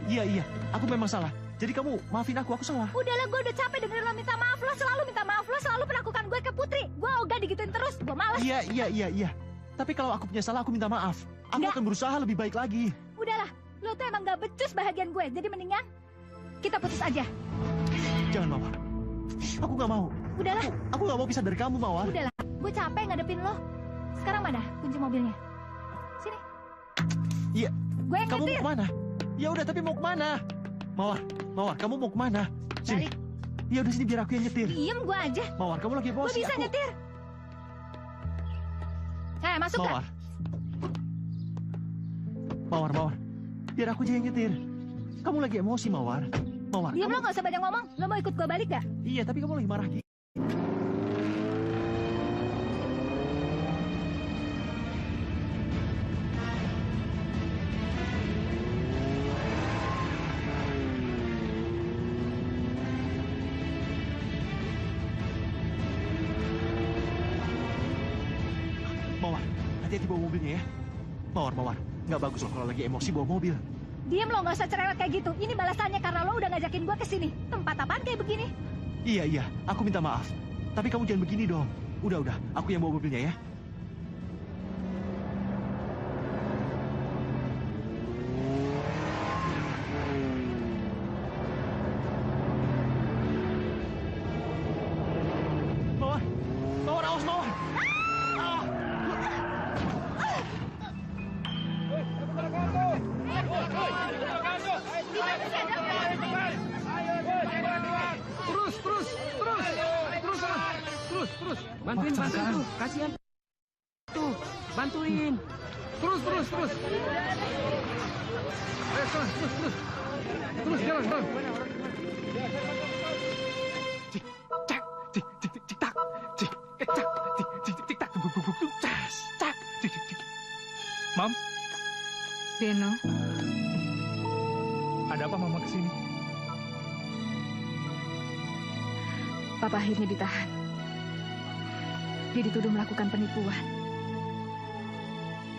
Iya. Aku memang salah. Jadi kamu maafin aku salah. Udahlah, gue udah capek dengerin lo minta maaf. Lo selalu minta maaf. Lo selalu perlakukan gue ke Putri. Gue ogah digituin terus. Gue malas. Iya. Tapi kalau aku punya salah, aku minta maaf. Aku Nggak. akan berusaha lebih baik lagi. Udahlah, lo tuh emang gak becus bahagian gue. Jadi mendingan kita putus aja. Jangan, Mawar. Aku gak mau. Udahlah, Aku gak mau pisah dari kamu, Mawar. udahlah. Gue capek ngadepin lo. Sekarang mana kunci mobilnya? Sini. Iya. Gue yang Kamu mau nyetir. kemana? Ya udah, tapi mau kemana? Mawar, kamu mau kemana? Sini. Balik. Ya udah sini biar aku yang nyetir. Diem gue aja. Mawar, kamu lagi Gue emosi. bisa nyetir. Masuk gak? Mawar. Biar aku aja yang nyetir. Kamu lagi emosi, Mawar. Diem kamu... lo gak usah banyak ngomong. Lo mau ikut gue balik gak? Iya, tapi kamu lagi marah. Mawar, hati-hati bawa mobilnya ya. Mawar. Nggak bagus loh kalau lagi emosi bawa mobil. Diem lo gak usah cerewet kayak gitu. Ini balasannya karena lo udah ngajakin gue kesini. Tempat apaan kayak begini? Iya, aku minta maaf. Tapi kamu jangan begini dong. Udah, aku yang bawa mobilnya ya. Mawar, awas Mawar. Terus. Bantuin tuh. Kasihan. Tuh, bantuin. Terus. Ayo, terus. Terus jalan. Mam, Beno, ada apa Mama kesini? Papa akhirnya ditahan. Dia dituduh melakukan penipuan.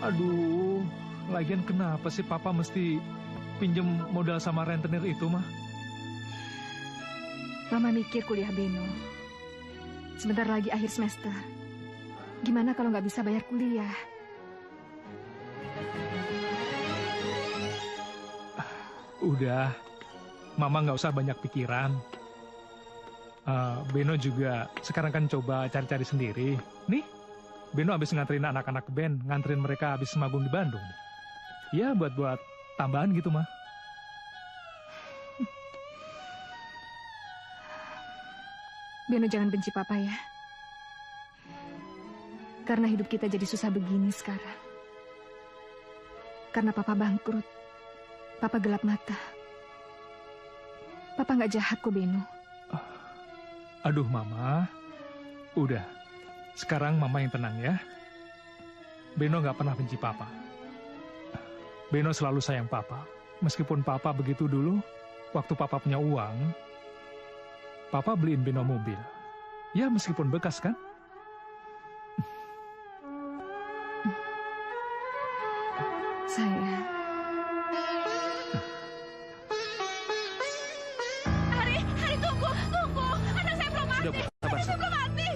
Aduh, lagian kenapa sih Papa mesti pinjem modal sama rentenir itu, mah? Mama mikir kuliah Beno. Sebentar lagi akhir semester. Gimana kalau nggak bisa bayar kuliah? Udah, Mama nggak usah banyak pikiran. Beno juga sekarang kan coba cari-cari sendiri. Nih, Beno habis nganterin anak-anak band, nganterin mereka habis magung di Bandung. Ya, buat tambahan gitu, mah. Beno jangan benci Papa ya. Karena hidup kita jadi susah begini sekarang. Karena Papa bangkrut. Papa gelap mata. Papa nggak jahat kok, Beno. Aduh, Mama. Udah, sekarang Mama yang tenang ya. Beno nggak pernah benci Papa. Beno selalu sayang Papa. Meskipun Papa begitu dulu, waktu Papa punya uang, Papa beliin Beno mobil. Ya, meskipun bekas kan? Sayang. Hari tunggu. Anak saya belum mati. Udah, sabar. Belum mati.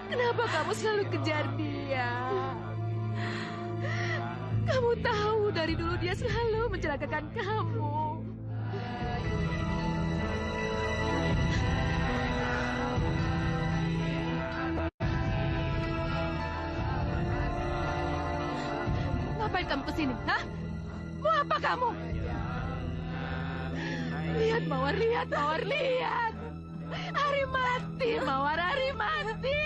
Kenapa kamu selalu kejar dia? Kamu tahu dari dulu dia selalu mencelakakan kamu. Ngapain kamu kesini? Hah? Mau apa kamu? Lihat, Mawar, lihat. Hari mati, Mawar, hari mati.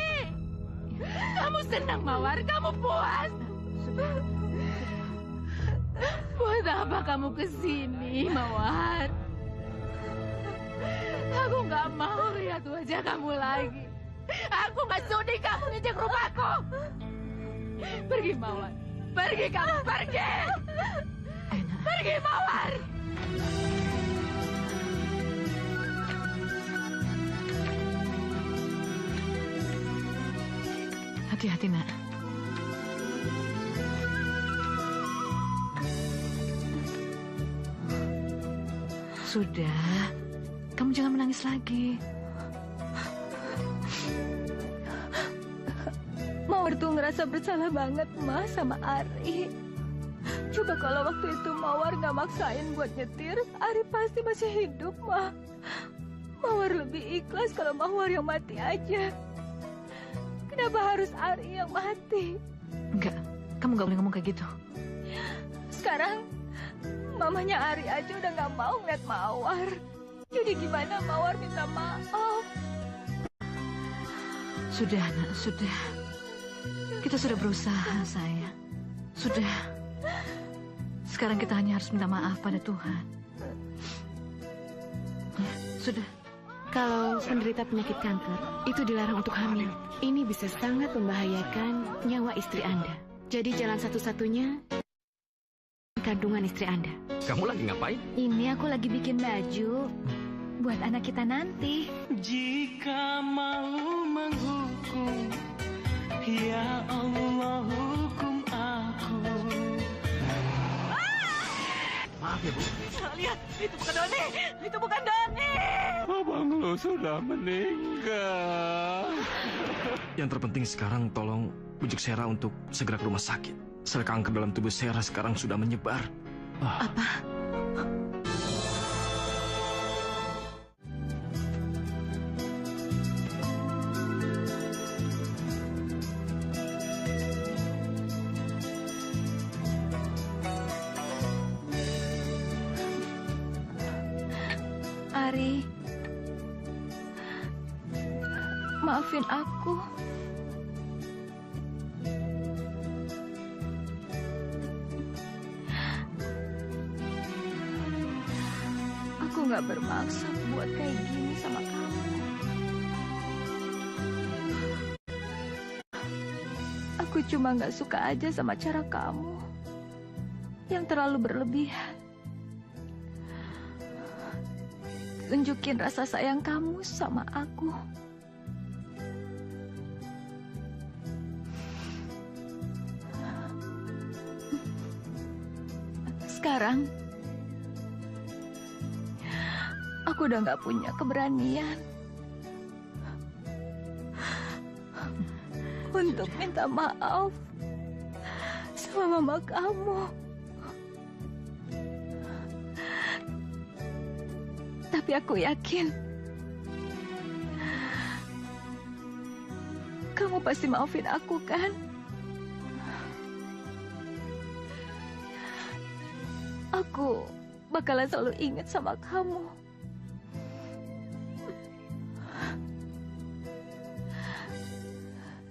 Kamu senang, Mawar? Kamu puas? Buat apa kamu kesini, Mawar? Aku nggak mau lihat wajah kamu lagi. Aku nggak sudi kamu ngejek rumahku. Pergi, Mawar. Pergi kamu, pergi. Enak. Pergi, Mawar. Hati-hati, nak. Sudah, kamu jangan menangis lagi. Mawar tuh ngerasa bersalah banget, Ma, sama Ari. Coba kalau waktu itu Mawar nggak maksain buat nyetir, Ari pasti masih hidup, Ma. Mawar lebih ikhlas kalau Mawar yang mati aja. Kenapa harus Ari yang mati? Enggak, kamu nggak boleh ngomong kayak gitu. Sekarang mamanya Ari aja udah nggak mau ngeliat Mawar. Jadi gimana Mawar minta maaf? Sudah, nak, sudah. Kita sudah berusaha, sayang. Sudah. Sekarang kita hanya harus minta maaf pada Tuhan. Ya, sudah. Kalau penderita penyakit kanker, itu dilarang untuk hamil. Ini bisa sangat membahayakan nyawa istri Anda. Jadi jalan satu-satunya kandungan istri Anda. Kamu lagi ngapain? Ini aku lagi bikin baju buat anak kita nanti. Jika mau menghukum, ya Allah hukum aku. Maaf ya, Bu. Lihat, itu bukan Doni. Itu bukan Doni. Abang lo sudah meninggal. Yang terpenting sekarang tolong bujuk Sera untuk segera ke rumah sakit. Sel kanker dalam tubuh Sera sekarang sudah menyebar. Apa? Ari, maafin aku. Aku nggak bermaksud buat kayak gini sama kamu. Aku cuma nggak suka aja sama cara kamu yang terlalu berlebihan. Tunjukin rasa sayang kamu sama aku. Sekarang, aku udah gak punya keberanian untuk minta maaf sama mama kamu. Tapi aku yakin kamu pasti maafin aku, kan? Aku bakalan selalu ingat sama kamu.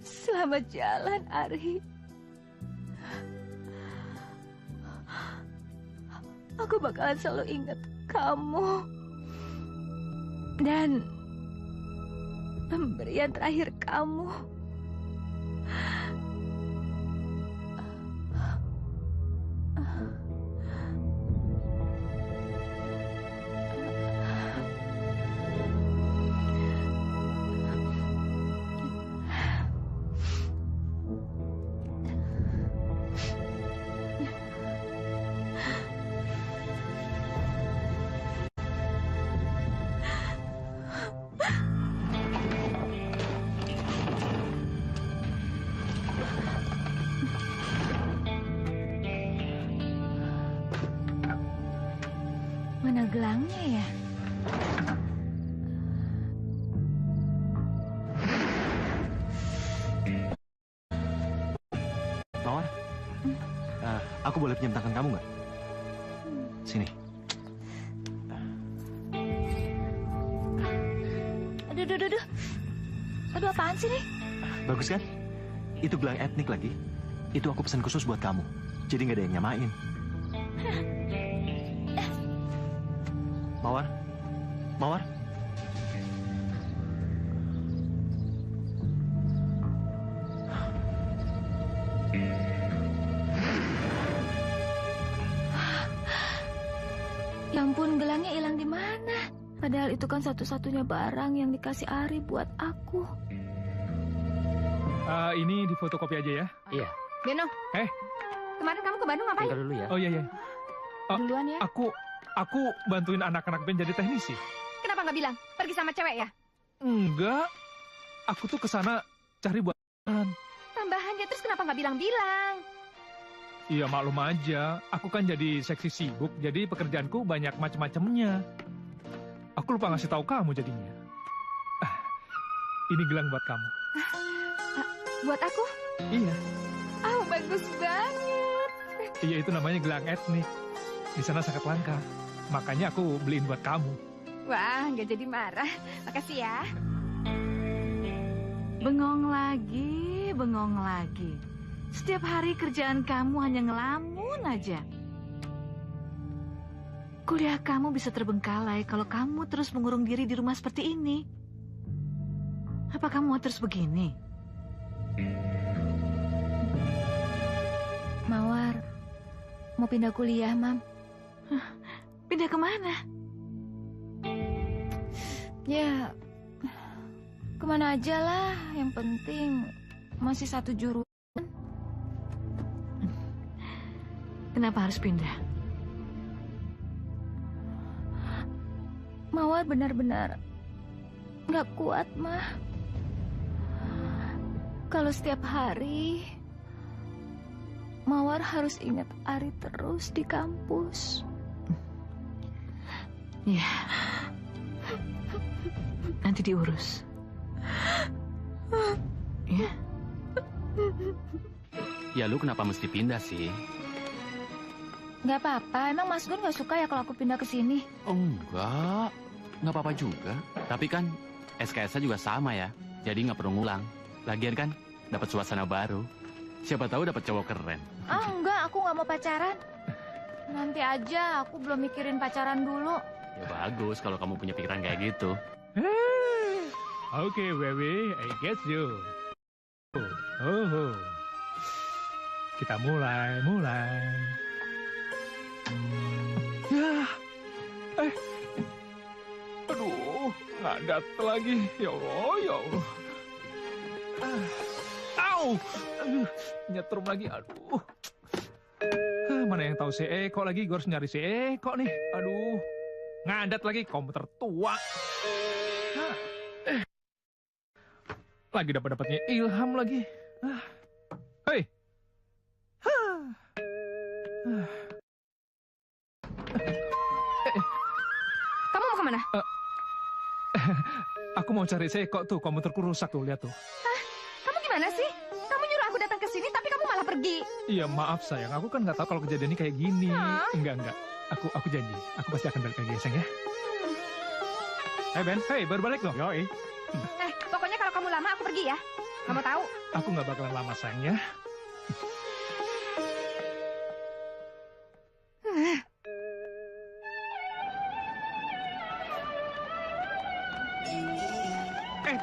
Selamat jalan, Ari. Aku bakalan selalu ingat kamu. Dan pemberian terakhir kamu. Mana gelangnya ya? Mawar, aku boleh pinjam tangan kamu nggak? Sini. Aduh. Aduh, apaan sih nih? Bagus kan? Itu gelang etnik lagi. Itu aku pesan khusus buat kamu. Jadi nggak ada yang nyamain. Mawar? Mawar? Ya ampun, gelangnya hilang di mana? Padahal itu kan satu-satunya barang yang dikasih Ari buat aku. Ini di fotokopi aja ya. Iya. Beno. Kemarin kamu ke Bandung ngapain? Tinggal dulu ya. Oh iya. Duluan ya. Aku bantuin anak-anak band jadi teknisi. Kenapa nggak bilang? Pergi sama cewek ya? Enggak. Aku tuh kesana cari buat Tambahannya terus kenapa nggak bilang-bilang? Iya maklum aja. Aku kan jadi seksi sibuk, jadi pekerjaanku banyak macam-macamnya. Aku lupa ngasih tahu kamu jadinya. Ini gelang buat kamu. Buat aku? Iya. Bagus banget. Iya itu namanya gelang etnik. Di sana sangat langka. Makanya aku beliin buat kamu. Wah, nggak jadi marah. Makasih ya. Bengong lagi. Setiap hari kerjaan kamu hanya ngelamun aja. Kuliah kamu bisa terbengkalai kalau kamu terus mengurung diri di rumah seperti ini. Apa kamu mau terus begini? Mawar, mau pindah kuliah, Mam. Pindah kemana? Ya, kemana aja lah. Yang penting masih satu jurusan. Kenapa harus pindah? Mawar benar-benar nggak kuat, Mah. Kalau setiap hari Mawar harus ingat Ari terus di kampus. Ya, nanti diurus. Ya. Ya lu kenapa mesti pindah sih? Nggak apa-apa, emang Mas Gun nggak suka ya kalau aku pindah ke sini? Oh, nggak apa-apa juga. Tapi kan SKS-nya juga sama ya, jadi nggak perlu ngulang. Lagian kan dapat suasana baru. Siapa tahu dapat cowok keren. Enggak, aku nggak mau pacaran. Nanti aja, aku belum mikirin pacaran dulu. Ya bagus kalau kamu punya pikiran kayak gitu. Oke, baby, I get you. Oh. Kita mulai. Ya. Aduh, ngadat lagi. Ya Allah. Au! Nyetrum lagi, aduh. Mana yang tahu si Eko lagi? Gue harus nyari si Eko nih. Aduh, ngadat lagi, komputer tua. Lagi dapatnya ilham lagi. Hei. Kamu mau kemana? Aku mau cari si Eko tuh, komputerku rusak tuh, lihat tuh. Kamu gimana sih? Kamu nyuruh aku datang ke sini, tapi kamu malah pergi. Iya, maaf sayang. Aku kan nggak tahu kalau kejadian ini kayak gini. Enggak. Aku janji. Aku pasti akan balik lagi ya, sayang ya. Hey Ben, baru balik loh. Yoi. Pokoknya kalau kamu lama, aku pergi ya. Kamu tahu? Aku nggak bakalan lama, sayang ya.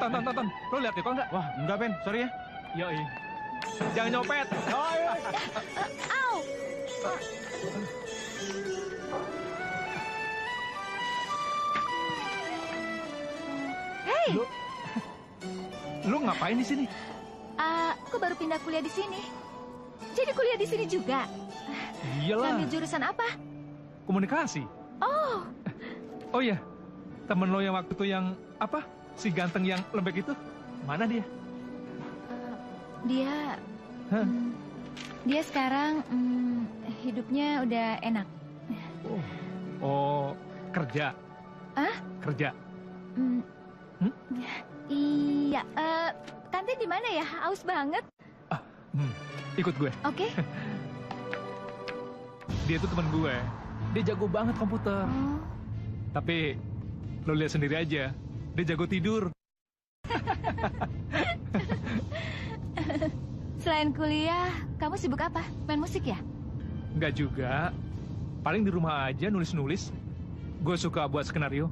Tonton. Lo lihat Eko nggak? Wah, enggak Ben, sorry ya. Yoi. Jangan nyopet. Yoi. Au. Hei. Lu ngapain di sini? Aku baru pindah kuliah di sini. Jadi kuliah di sini juga. Iyalah. Ngambil jurusan apa? Komunikasi. Oh iya. Temen lo yang waktu itu yang apa? Si ganteng yang lembek itu, mana dia? Dia sekarang hidupnya udah enak. Oh, kerja. Kerja. Iya. Tante di mana ya? Haus banget. Ikut gue. Oke. Dia tuh teman gue. Dia jago banget komputer. Tapi lo lihat sendiri aja. Dia jago tidur. Selain kuliah, kamu sibuk apa? Main musik ya? Enggak juga. Paling di rumah aja nulis-nulis. Gue suka buat skenario.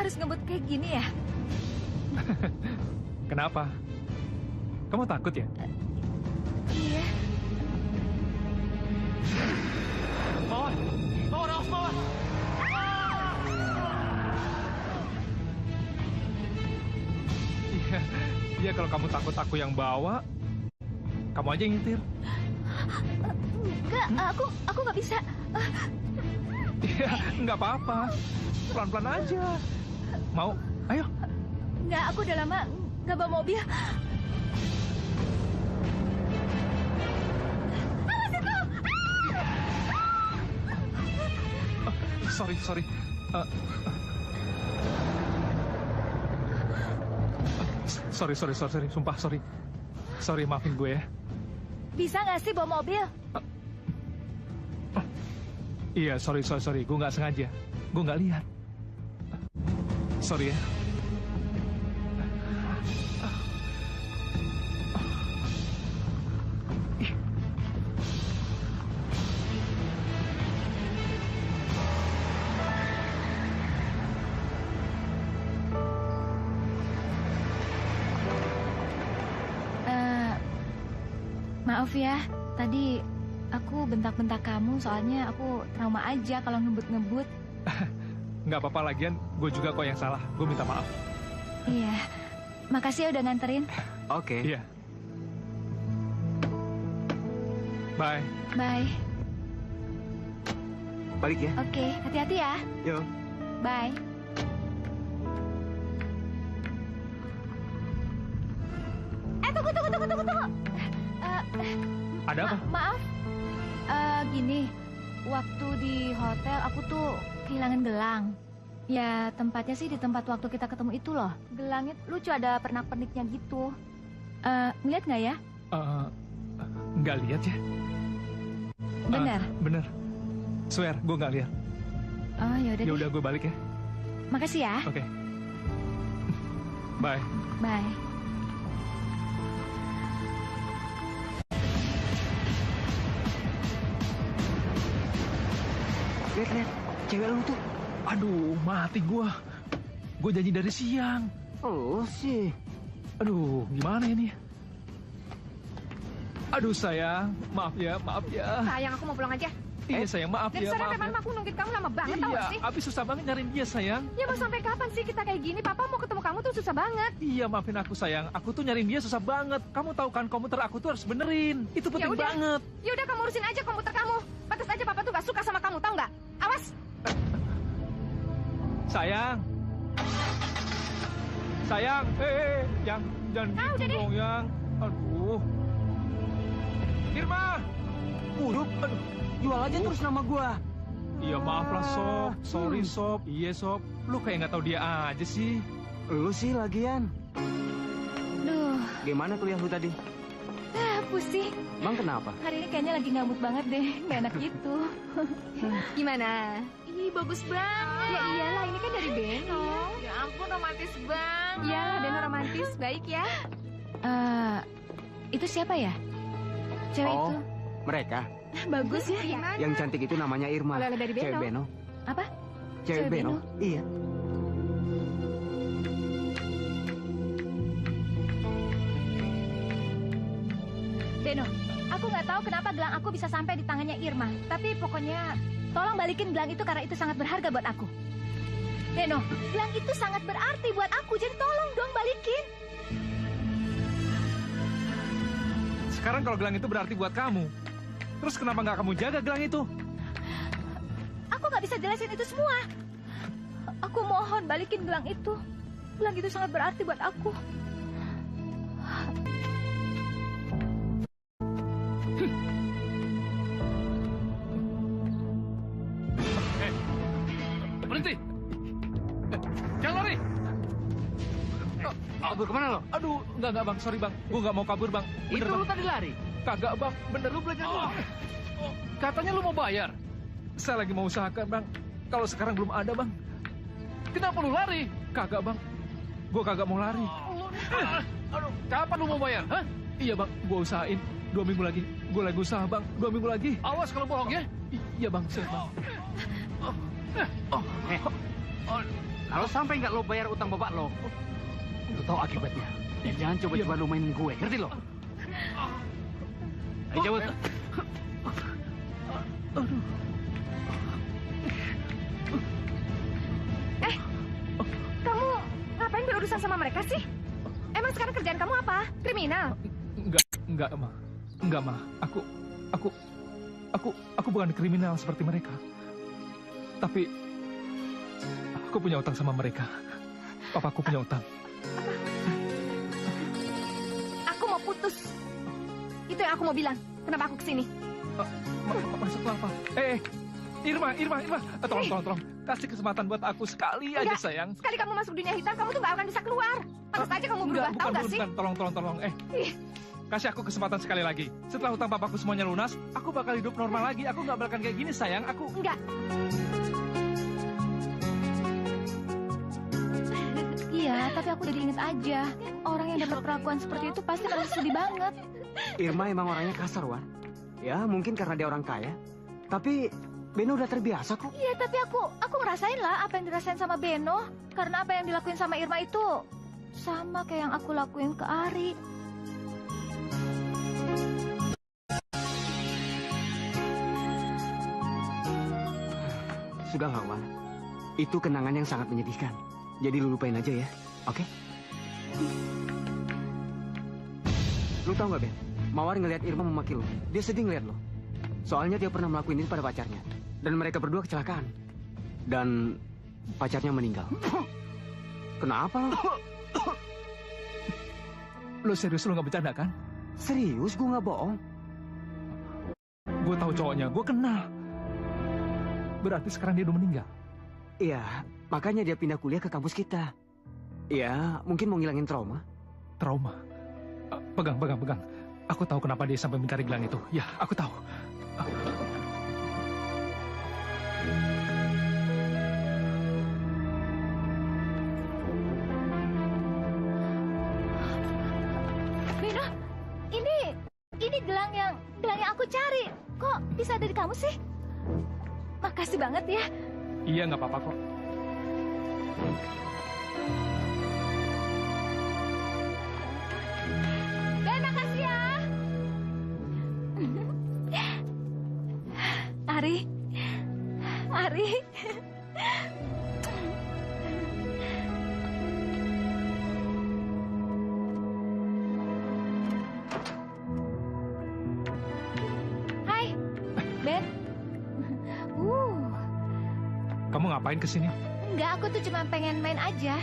harus ngebut kayak gini ya? Kenapa? Kamu takut ya? Iya. Mawar! Mawar, awas Mawar! Iya, kalau kamu takut aku yang bawa, kamu aja yang nyetir. Enggak, aku nggak bisa. Iya, nggak apa-apa. Pelan-pelan aja. Mau? Ayo. Enggak, aku udah lama nggak bawa mobil. Sorry. Sorry. Sumpah, sorry. Sorry, maafin gue ya. Bisa nggak sih bawa mobil? Iya, sorry. Gue nggak sengaja. Gue nggak lihat. Sorry ya. Maaf ya, tadi aku bentak-bentak kamu soalnya aku trauma aja kalau ngebut-ngebut. Nggak apa-apa, lagian gue juga kok yang salah. Gue minta maaf. Iya, makasih ya udah nganterin. Oke. Iya. Bye. Bye. Balik ya. Oke, hati-hati ya. Yo. Bye. Tunggu. Ada apa? Maaf. Gini, waktu di hotel aku tuh kehilangan gelang. Ya, tempatnya sih di tempat waktu kita ketemu itu loh. Gelangnya lucu, ada pernak-perniknya gitu. Ngeliat nggak ya? Nggak lihat ya. Bener? Bener. Swear, gue nggak lihat. Oh, yaudah. Ya udah, gue balik ya. Makasih ya. Oke. Bye. Bye. Lihat, cewek lu tuh. Aduh, mati gue. Gue janji dari siang. Oh sih. Aduh, gimana ini? Aduh sayang, maaf ya. Sayang, aku mau pulang aja. Iya sayang, maaf Dan ya. sana memang aku nungguin kamu lama banget, tau gak sih? Iya, abis susah banget nyariin dia sayang. Ya mau sampai kapan sih kita kayak gini? Papa mau ketemu kamu tuh susah banget. Iya, maafin aku sayang. Aku tuh nyariin dia susah banget. Kamu tahu kan komputer aku tuh harus benerin. Itu penting banget. Ya udah kamu urusin aja komputer kamu. Pantas aja papa tuh gak suka sama kamu, tau nggak? Awas. Sayang. Yang jangan gitu dong, yang. Aduh. Irma. Udah, jual aja terus nama gua. Iya maaf lah Sob, sorry Sob. Iya Sob, lu kayak nggak tahu dia aja sih. Lu sih lagian. Duh. Gimana kuliah lu tadi? Pusing. Emang kenapa? Hari ini kayaknya lagi ngamut banget deh, nggak enak gitu. Gimana? Ih, bagus banget. Ya iyalah, ini kan dari Beno. Ya ampun, romantis banget. Iyalah, Beno romantis, baik ya. Itu siapa ya? Cewek itu. Mereka. Bagus ya. Gimana? Yang cantik itu namanya Irma. Oleh-oleh dari Beno. Cewek Beno. Apa? Cewek Beno. Iya. Beno, aku nggak tahu kenapa gelang aku bisa sampai di tangannya Irma. Tapi pokoknya tolong balikin gelang itu karena itu sangat berharga buat aku. Beno, gelang itu sangat berarti buat aku, jadi tolong dong balikin. Sekarang kalau gelang itu berarti buat kamu, terus kenapa nggak kamu jaga gelang itu? Aku nggak bisa jelasin itu semua. Aku mohon balikin gelang itu. Gelang itu sangat berarti buat aku. Berhenti! Jangan lari! Kabur kemana lo? Aduh, enggak bang, sorry bang. Gue nggak mau kabur bang. Bener, Itu bang. lu tadi lari? Kagak bang, bener lu belajar dulu. Katanya lu mau bayar. Saya lagi mau usahakan bang. Kalau sekarang belum ada bang. Kenapa lu lari? Kagak bang. Gue kagak mau lari. Aduh, kapan lu mau bayar? Hah? Iya bang, gue usahain. 2 minggu lagi. Gue lagi usaha bang. 2 minggu lagi. Awas kalau bohong ya. Iya bang, siap bang. Kalau sampai nggak lo bayar utang bapak lo tahu akibatnya. Dan jangan coba-coba lo mainin gue, ngerti lo? Ayo jawab. Kamu ngapain berurusan sama mereka sih? Emang sekarang kerjaan kamu apa? Kriminal? Enggak, Ma. Aku bukan kriminal seperti mereka. Tapi aku punya utang sama mereka. Papaku punya utang. Aku mau putus. Itu yang aku mau bilang. Kenapa aku kesini? Maksudnya apa? Irma. Tolong. Kasih kesempatan buat aku sekali aja, sayang. Sekali kamu masuk dunia hitam, kamu tuh gak akan bisa keluar. Pantas aja kamu berubah, tahu gak sih? Tolong. Kasih aku kesempatan sekali lagi. Setelah utang papaku semuanya lunas, aku bakal hidup normal lagi. Aku gak bakalan kayak gini, sayang. Enggak. Iya, tapi aku jadi inget aja. Orang yang dapat perlakuan seperti itu pasti merasa sedih banget. Irma emang orangnya kasar, Wan. Ya, mungkin karena dia orang kaya. Tapi Beno udah terbiasa kok. Iya, tapi aku ngerasain lah apa yang dirasain sama Beno. Karena apa yang dilakuin sama Irma itu sama kayak yang aku lakuin ke Ari. Sudah nggak, Wan? Itu kenangan yang sangat menyedihkan. Jadi lu lupain aja ya, oke? Lu tahu nggak, Ben? Mawar ngelihat Irma memaki lo. Dia sedih ngeliat lo. Soalnya dia pernah melakukan ini pada pacarnya. Dan mereka berdua kecelakaan. Dan pacarnya meninggal. Kenapa lo? Lo serius, lo nggak bercanda kan? Serius, gue nggak bohong. Gue tahu cowoknya, gue kenal. Berarti sekarang dia udah meninggal? Iya, makanya dia pindah kuliah ke kampus kita. Iya, mungkin mau ngilangin trauma. Trauma? Pegang. Aku tahu kenapa dia sampai mencari gelang itu. Ya, aku tahu. Beno, ini gelang yang aku cari. Kok bisa ada di kamu sih? Makasih banget ya. Iya, nggak apa-apa kok. Ben, makasih ya. Ari. Hai, Ben. Kamu ngapain kesini? Enggak, aku tuh cuma pengen main aja.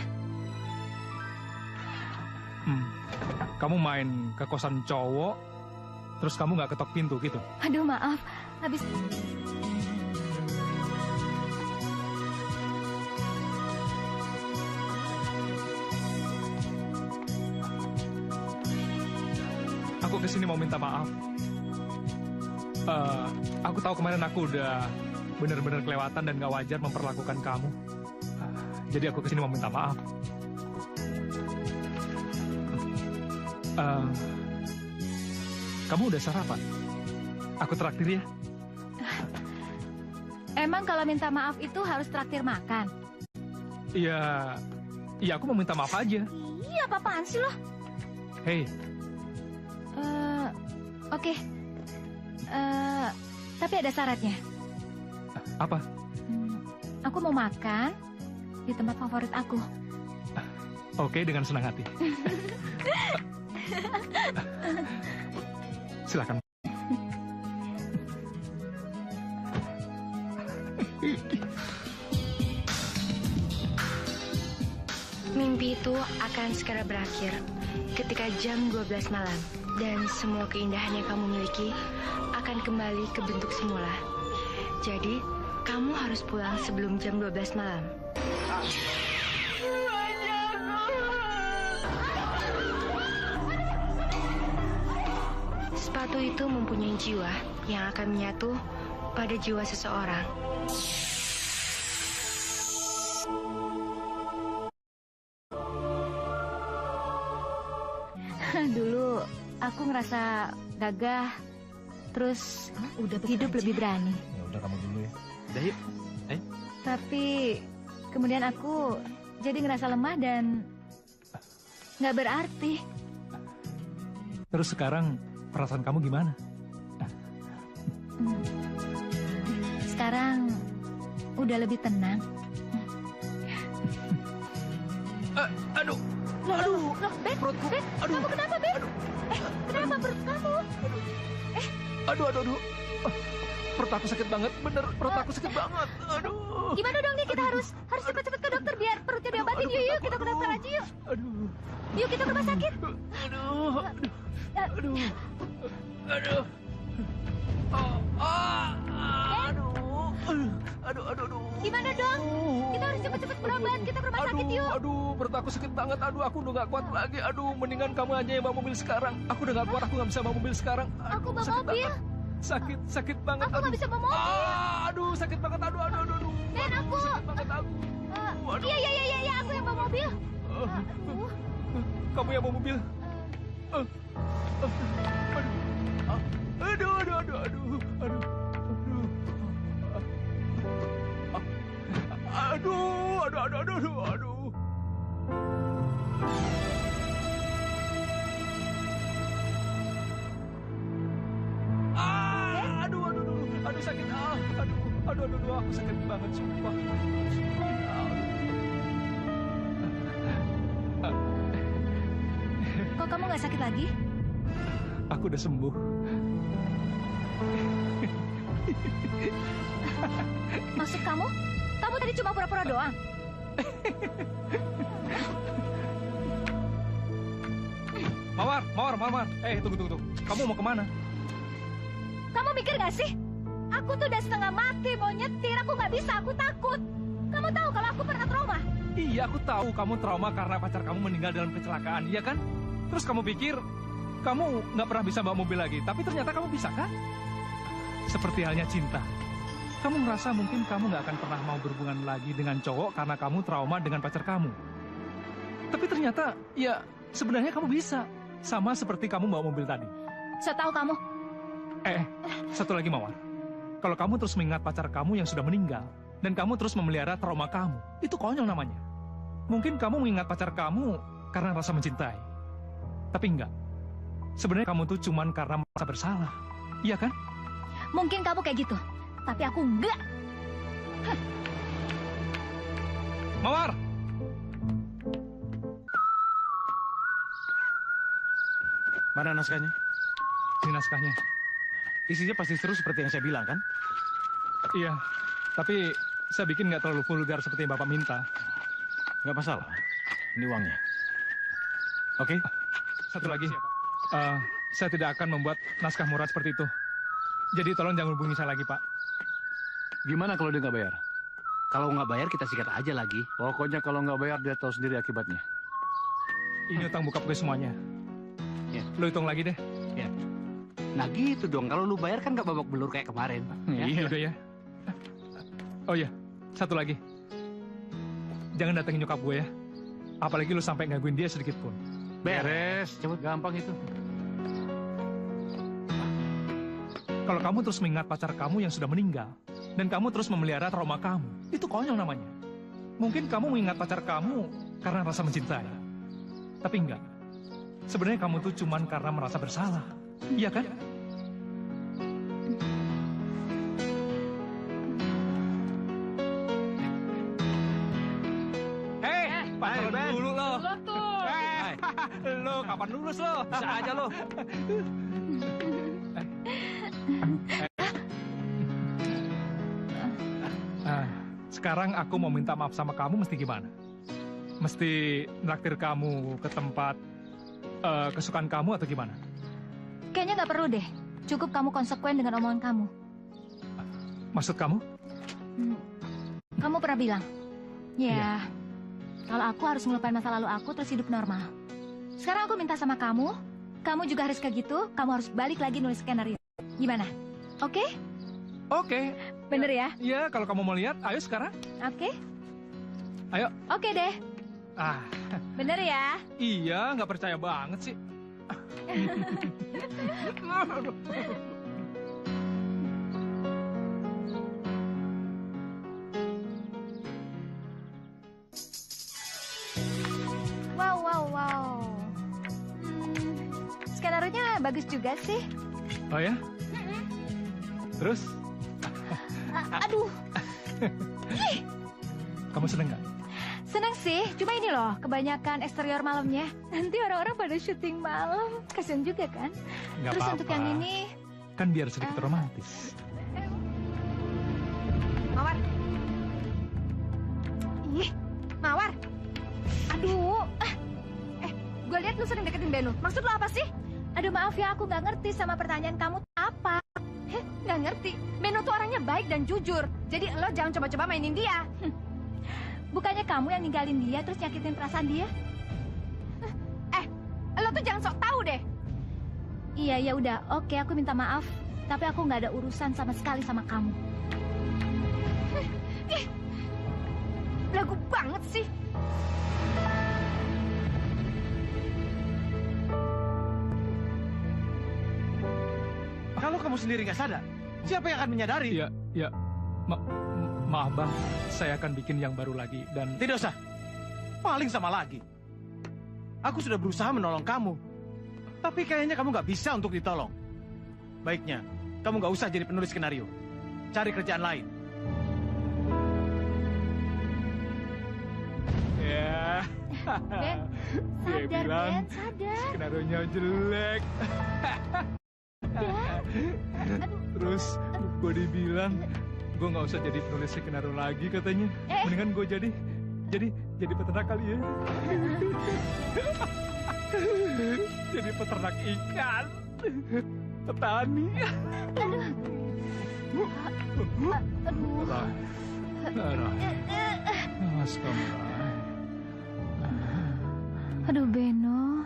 Kamu main ke kosan cowok, terus kamu nggak ketok pintu gitu? Aduh, maaf. Habis... Aku kesini mau minta maaf. Aku tahu kemarin aku udah benar-benar kelewatan dan gak wajar memperlakukan kamu. Jadi aku kesini mau minta maaf. Kamu udah sarapan? Aku traktir ya. Emang kalau minta maaf itu harus traktir makan? Iya, aku mau minta maaf aja. Iya, apa-apaan sih lo? Hei. Oke. Tapi ada syaratnya. Apa? Aku mau makan di tempat favorit aku. Oke, dengan senang hati. Silakan. Mimpi itu akan segera berakhir ketika jam 12 malam. Dan semua keindahan yang kamu miliki akan kembali ke bentuk semula. Jadi, kamu harus pulang sebelum jam 12 malam. Sepatu itu mempunyai jiwa yang akan menyatu pada jiwa seseorang. Dulu aku ngerasa gagah, terus hidup lebih berani. Ya udah, kamu dulu ya. Udah yuk. Tapi Kemudian aku jadi ngerasa lemah dan nggak berarti. Terus sekarang perasaan kamu gimana? Sekarang udah lebih tenang. Aduh. Loh, Ben, kamu kenapa, Ben? Kenapa perut kamu? Aduh. Perut aku sakit banget, bener. Perut aku sakit banget. Aduh. Gimana dong nih, kita harus cepet-cepet ke dokter biar perutnya diobatin. Yuk, kita ke dokter aja yuk. Aduh. Yuk, kita ke rumah sakit. Aduh. Aduh. Gimana dong? Kita harus cepet-cepet berobat. Kita ke rumah sakit yuk. Aduh, perut aku sakit banget. Aduh, aku udah gak kuat lagi. Aduh, mendingan kamu aja yang bawa mobil sekarang. Aku udah gak kuat, aku gak bisa bawa mobil sekarang. Aku bawa mobil. Sakit banget. Aku gak bisa bawa mobil. Aduh, sakit banget. Aduh. Ben, aku. Sakit banget aku. Iya, aku yang bawa mobil. Kamu yang bawa mobil. Aduh. Aduh sakit. Aduh, aku sakit banget sumpah. Kok kamu gak sakit lagi? Aku udah sembuh. Maksud kamu? Kamu tadi cuma pura-pura doang? Mawar. Tunggu. Kamu mau kemana? Kamu mikir gak sih? Aku tuh udah setengah mati mau nyetir. Aku gak bisa, aku takut. Kamu tahu kalau aku pernah trauma? Iya, aku tahu kamu trauma karena pacar kamu meninggal dalam kecelakaan, iya kan? Terus kamu pikir kamu nggak pernah bisa bawa mobil lagi, tapi ternyata kamu bisa kan? Seperti halnya cinta. Kamu merasa mungkin kamu nggak akan pernah mau berhubungan lagi dengan cowok karena kamu trauma dengan pacar kamu. Tapi ternyata, ya sebenarnya kamu bisa. Sama seperti kamu bawa mobil tadi. Saya tahu kamu. Satu lagi Mawar. Kalau kamu terus mengingat pacar kamu yang sudah meninggal, dan kamu terus memelihara trauma kamu, itu konyol namanya. Mungkin kamu mengingat pacar kamu karena rasa mencintai. Tapi enggak. Sebenarnya kamu tuh cuman karena merasa bersalah. Iya kan? Mungkin kamu kayak gitu. Tapi aku enggak. Mawar! Mana naskahnya? Ini naskahnya. Isinya pasti seru seperti yang saya bilang, kan? Iya, tapi saya bikin nggak terlalu vulgar seperti yang Bapak minta. Nggak masalah. Ini uangnya. Oke? Satu lagi. Saya tidak akan membuat naskah murah seperti itu. Jadi tolong jangan hubungi saya lagi, Pak. Gimana kalau dia nggak bayar? Kalau nggak bayar kita sikat aja lagi. Pokoknya kalau nggak bayar dia tahu sendiri akibatnya. Ini utang bokap gue semuanya. Ya. Lo hitung lagi deh. Ya. Nah gitu dong, kalau lu bayar kan nggak babak belur kayak kemarin. Iya udah ya. Oh iya, satu lagi. Jangan datengin nyokap gue ya. Apalagi lu sampai ngaguin dia sedikit pun. Beres, cepet gampang itu. Kalau kamu terus mengingat pacar kamu yang sudah meninggal, dan kamu terus memelihara trauma kamu, itu konyol namanya. Mungkin kamu mengingat pacar kamu karena rasa mencintai. Tapi enggak. Sebenarnya kamu tuh cuman karena merasa bersalah. Iya kan? Pacaran dulu lo. Lo kapan lulus lo? Bisa aja lo. Sekarang aku mau minta maaf sama kamu mesti gimana? Mesti nraktir kamu ke tempat kesukaan kamu atau gimana? Kayaknya nggak perlu deh. Cukup kamu konsekuen dengan omongan kamu. Maksud kamu? Kamu pernah bilang, ya, kalau aku harus melupain masa lalu aku terus hidup normal. Sekarang aku minta sama kamu juga harus kayak gitu, kamu harus balik lagi nulis skenario. Gimana? Oke? Oke. Bener ya? Iya, kalau kamu mau lihat, ayo sekarang. Oke. Ayo. Oke deh. Bener ya? Iya, nggak percaya banget sih. bagus juga sih. Oh ya? Terus? Aduh, Kamu seneng nggak? seneng sih. Cuma ini loh, kebanyakan eksterior malamnya. Nanti orang-orang pada syuting malam. Kasian juga kan? Nggak Terus apa-apa. untuk yang ini, Kan biar sedikit romantis. Mawar. Ih, Mawar. Aduh. Gue lihat lu sering deketin Beno. Maksud lu apa sih? Aduh maaf ya, aku nggak ngerti sama pertanyaan kamu apa. Nggak ngerti. Beno tuh orangnya baik dan jujur. Jadi lo jangan coba-coba mainin dia. Bukannya kamu yang ninggalin dia terus nyakitin perasaan dia? Lo tuh jangan sok tahu deh. Iya, ya udah. Oke, aku minta maaf. Tapi aku nggak ada urusan sama sekali sama kamu. Ih, lagu banget sih. Kalau kamu sendiri nggak sadar, siapa yang akan menyadari? Ya, maaf bang, saya akan bikin yang baru lagi dan... Tidak usah. Paling sama lagi. Aku sudah berusaha menolong kamu. Tapi kayaknya kamu nggak bisa untuk ditolong. Baiknya, kamu nggak usah jadi penulis skenario. Cari kerjaan lain. Ya. Ben, Dia sadar bilang Ben, sadar. skenario-nya jelek. Terus gue dibilang gue nggak usah jadi penulis skenario lagi katanya. Mendingan gue jadi peternak kali ya. Jadi peternak ikan. Petani. Rai. Awas kamu, Rai. Aduh Beno.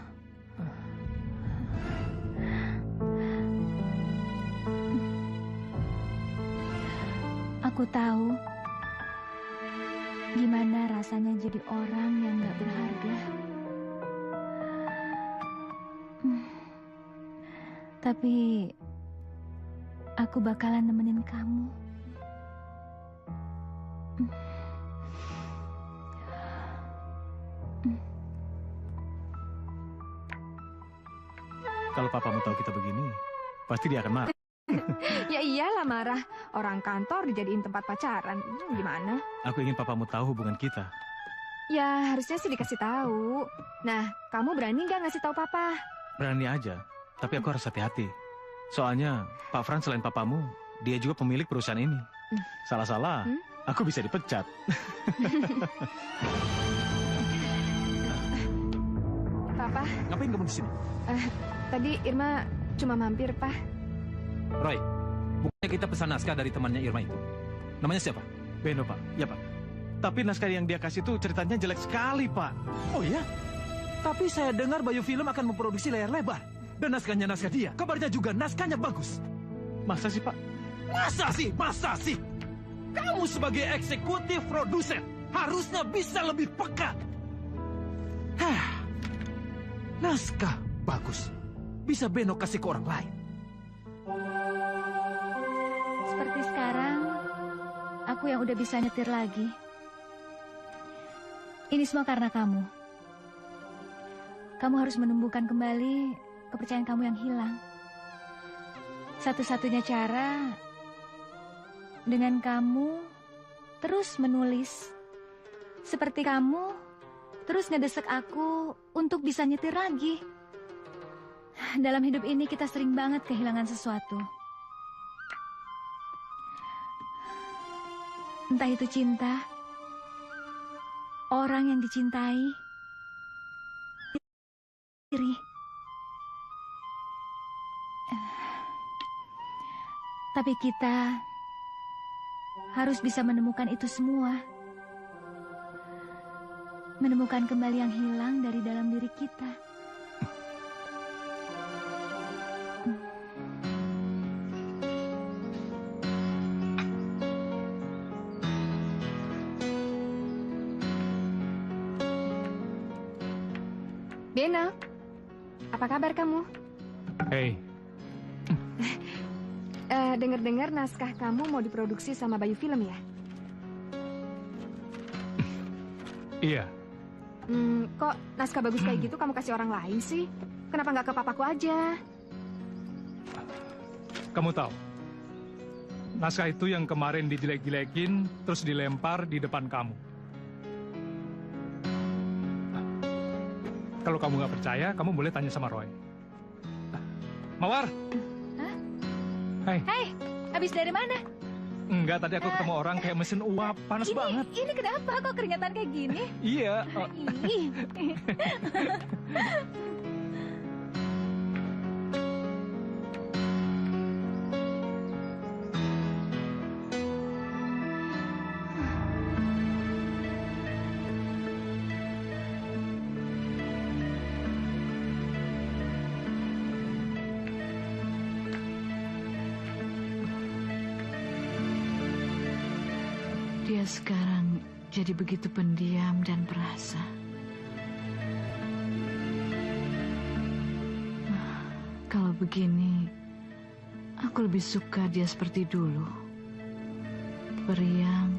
Aku tahu gimana rasanya jadi orang yang gak berharga. Tapi aku bakalan nemenin kamu. Kalau papamu tahu kita begini, pasti dia akan marah. Ya iyalah marah. Orang kantor dijadiin tempat pacaran. Gimana? Aku ingin papamu tahu hubungan kita. Ya harusnya sih dikasih tahu. Nah, kamu berani nggak ngasih tahu papa? Berani aja, tapi aku harus hati-hati. Soalnya Pak Frans selain papamu, dia juga pemilik perusahaan ini. Salah-salah, aku bisa dipecat. Papa, Ngapain kamu di sini? tadi Irma cuma mampir, Pak. Roy, bukannya kita pesan naskah dari temannya Irma itu? Namanya siapa? Beno, Pak. Ya, Pak. Tapi naskah yang dia kasih itu ceritanya jelek sekali, Pak. Oh iya? Tapi saya dengar Bayu Film akan memproduksi layar lebar. Dan naskahnya naskah dia. Kabarnya juga naskahnya bagus. Masa sih, Pak? Masa sih? Kamu sebagai eksekutif produser harusnya bisa lebih peka. Naskah bagus. Bisa Beno kasih ke orang lain. Seperti sekarang, aku yang udah bisa nyetir lagi. Ini semua karena kamu. Kamu harus menumbuhkan kembali kepercayaan kamu yang hilang. Satu-satunya cara dengan kamu terus menulis. Seperti kamu terus ngedesak aku untuk bisa nyetir lagi. Dalam hidup ini kita sering banget kehilangan sesuatu. Entah itu cinta, orang yang dicintai, diri. Tapi kita harus bisa menemukan itu semua. Menemukan kembali yang hilang dari dalam diri kita. Beno, apa kabar kamu? Hey, Dengar-dengar naskah kamu mau diproduksi sama Bayu Film ya? iya. Kok naskah bagus kayak gitu kamu kasih orang lain sih? Kenapa nggak ke papaku aja? Kamu tahu, naskah itu yang kemarin dijelek-jelekin, terus dilempar di depan kamu. Kalau kamu nggak percaya, kamu boleh tanya sama Roy. Mawar! Hah? Hai. Hai, habis dari mana? Enggak, tadi aku ketemu orang kayak mesin uap, panas banget. Ini kenapa kok keringetan kayak gini? Iya. Ih. Dia sekarang jadi begitu pendiam dan perasa. Kalau begini, aku lebih suka dia seperti dulu. Periang,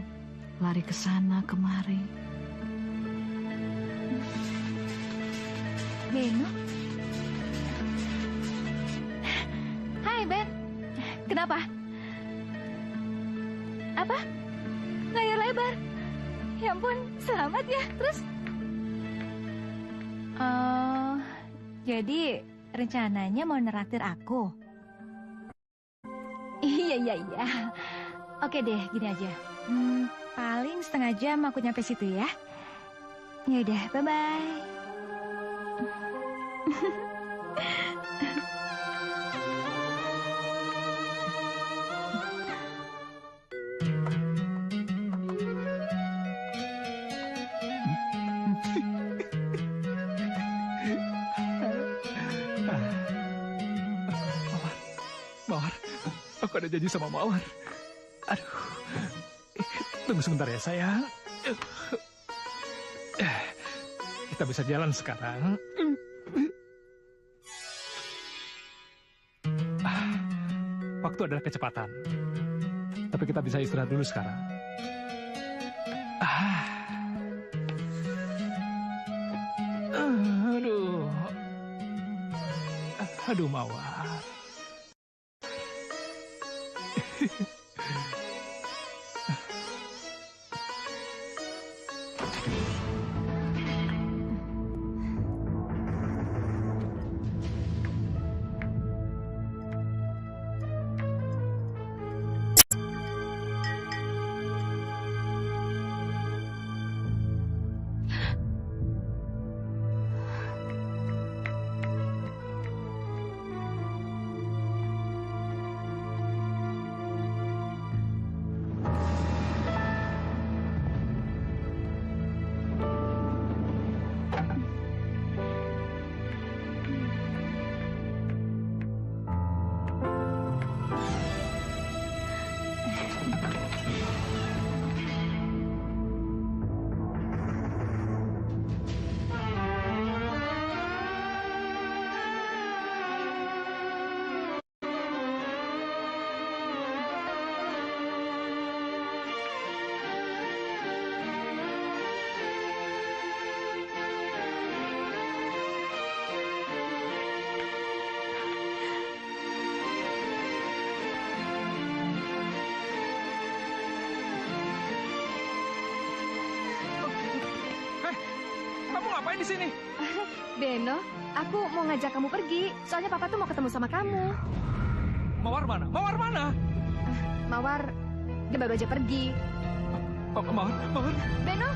lari ke sana kemari. Beno? Hai, Ben. Kenapa? Apa? Layar lebar. Ya ampun, selamat ya. Terus? Oh, jadi rencananya mau neraktir aku? Iya. Oke deh, gini aja. Paling setengah jam aku nyampe situ ya. Ya udah, bye-bye. Mawar, aku ada janji sama Mawar. Aduh, tunggu sebentar ya sayang. Kita bisa jalan sekarang. Waktu adalah kecepatan. Tapi kita bisa istirahat dulu sekarang. Aduh Mawar. Kamu ngapain di sini? Beno, aku mau ngajak kamu pergi. Soalnya papa tuh mau ketemu sama kamu. Mawar mana? Mawar mana? Mawar, dia baru aja pergi. Mawar. Beno?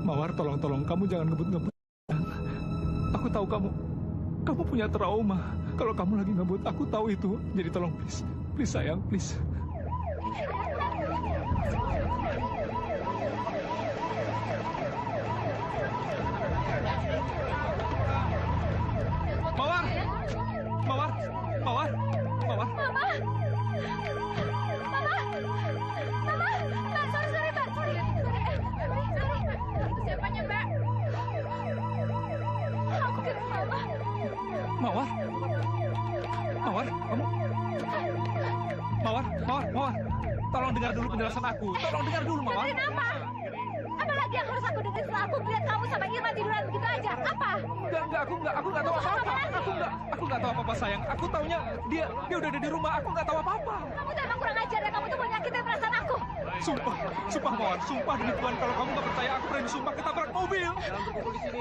Mawar, tolong kamu jangan ngebut-ngebut. Aku tahu kamu punya trauma. Kalau kamu lagi ngebut, aku tahu itu. Jadi tolong please sayang, please. Mawar. Mama, sorry, Mbak. Siapanya, Mbak? Mawar? Mawar, kamu? Mawar. Tolong dengar dulu penjelasan aku. Tolong dengar dulu, Mawar. Dengerin apa? Apa lagi yang harus aku dengerin setelah aku melihat kamu sama Irma tiduran begitu aja? Apa? Enggak, aku nggak tahu apa-apa. Aku nggak tahu apa-apa, sayang. Aku taunya dia udah ada di rumah. Aku nggak tahu apa-apa. Kamu tuh emang kurang ajar ya. Kamu tuh mau nyakitin perasaan aku. Sumpah Mawar. Sumpah demi Tuhan, kalau kamu nggak percaya, aku berani sumpah ketabrak mobil.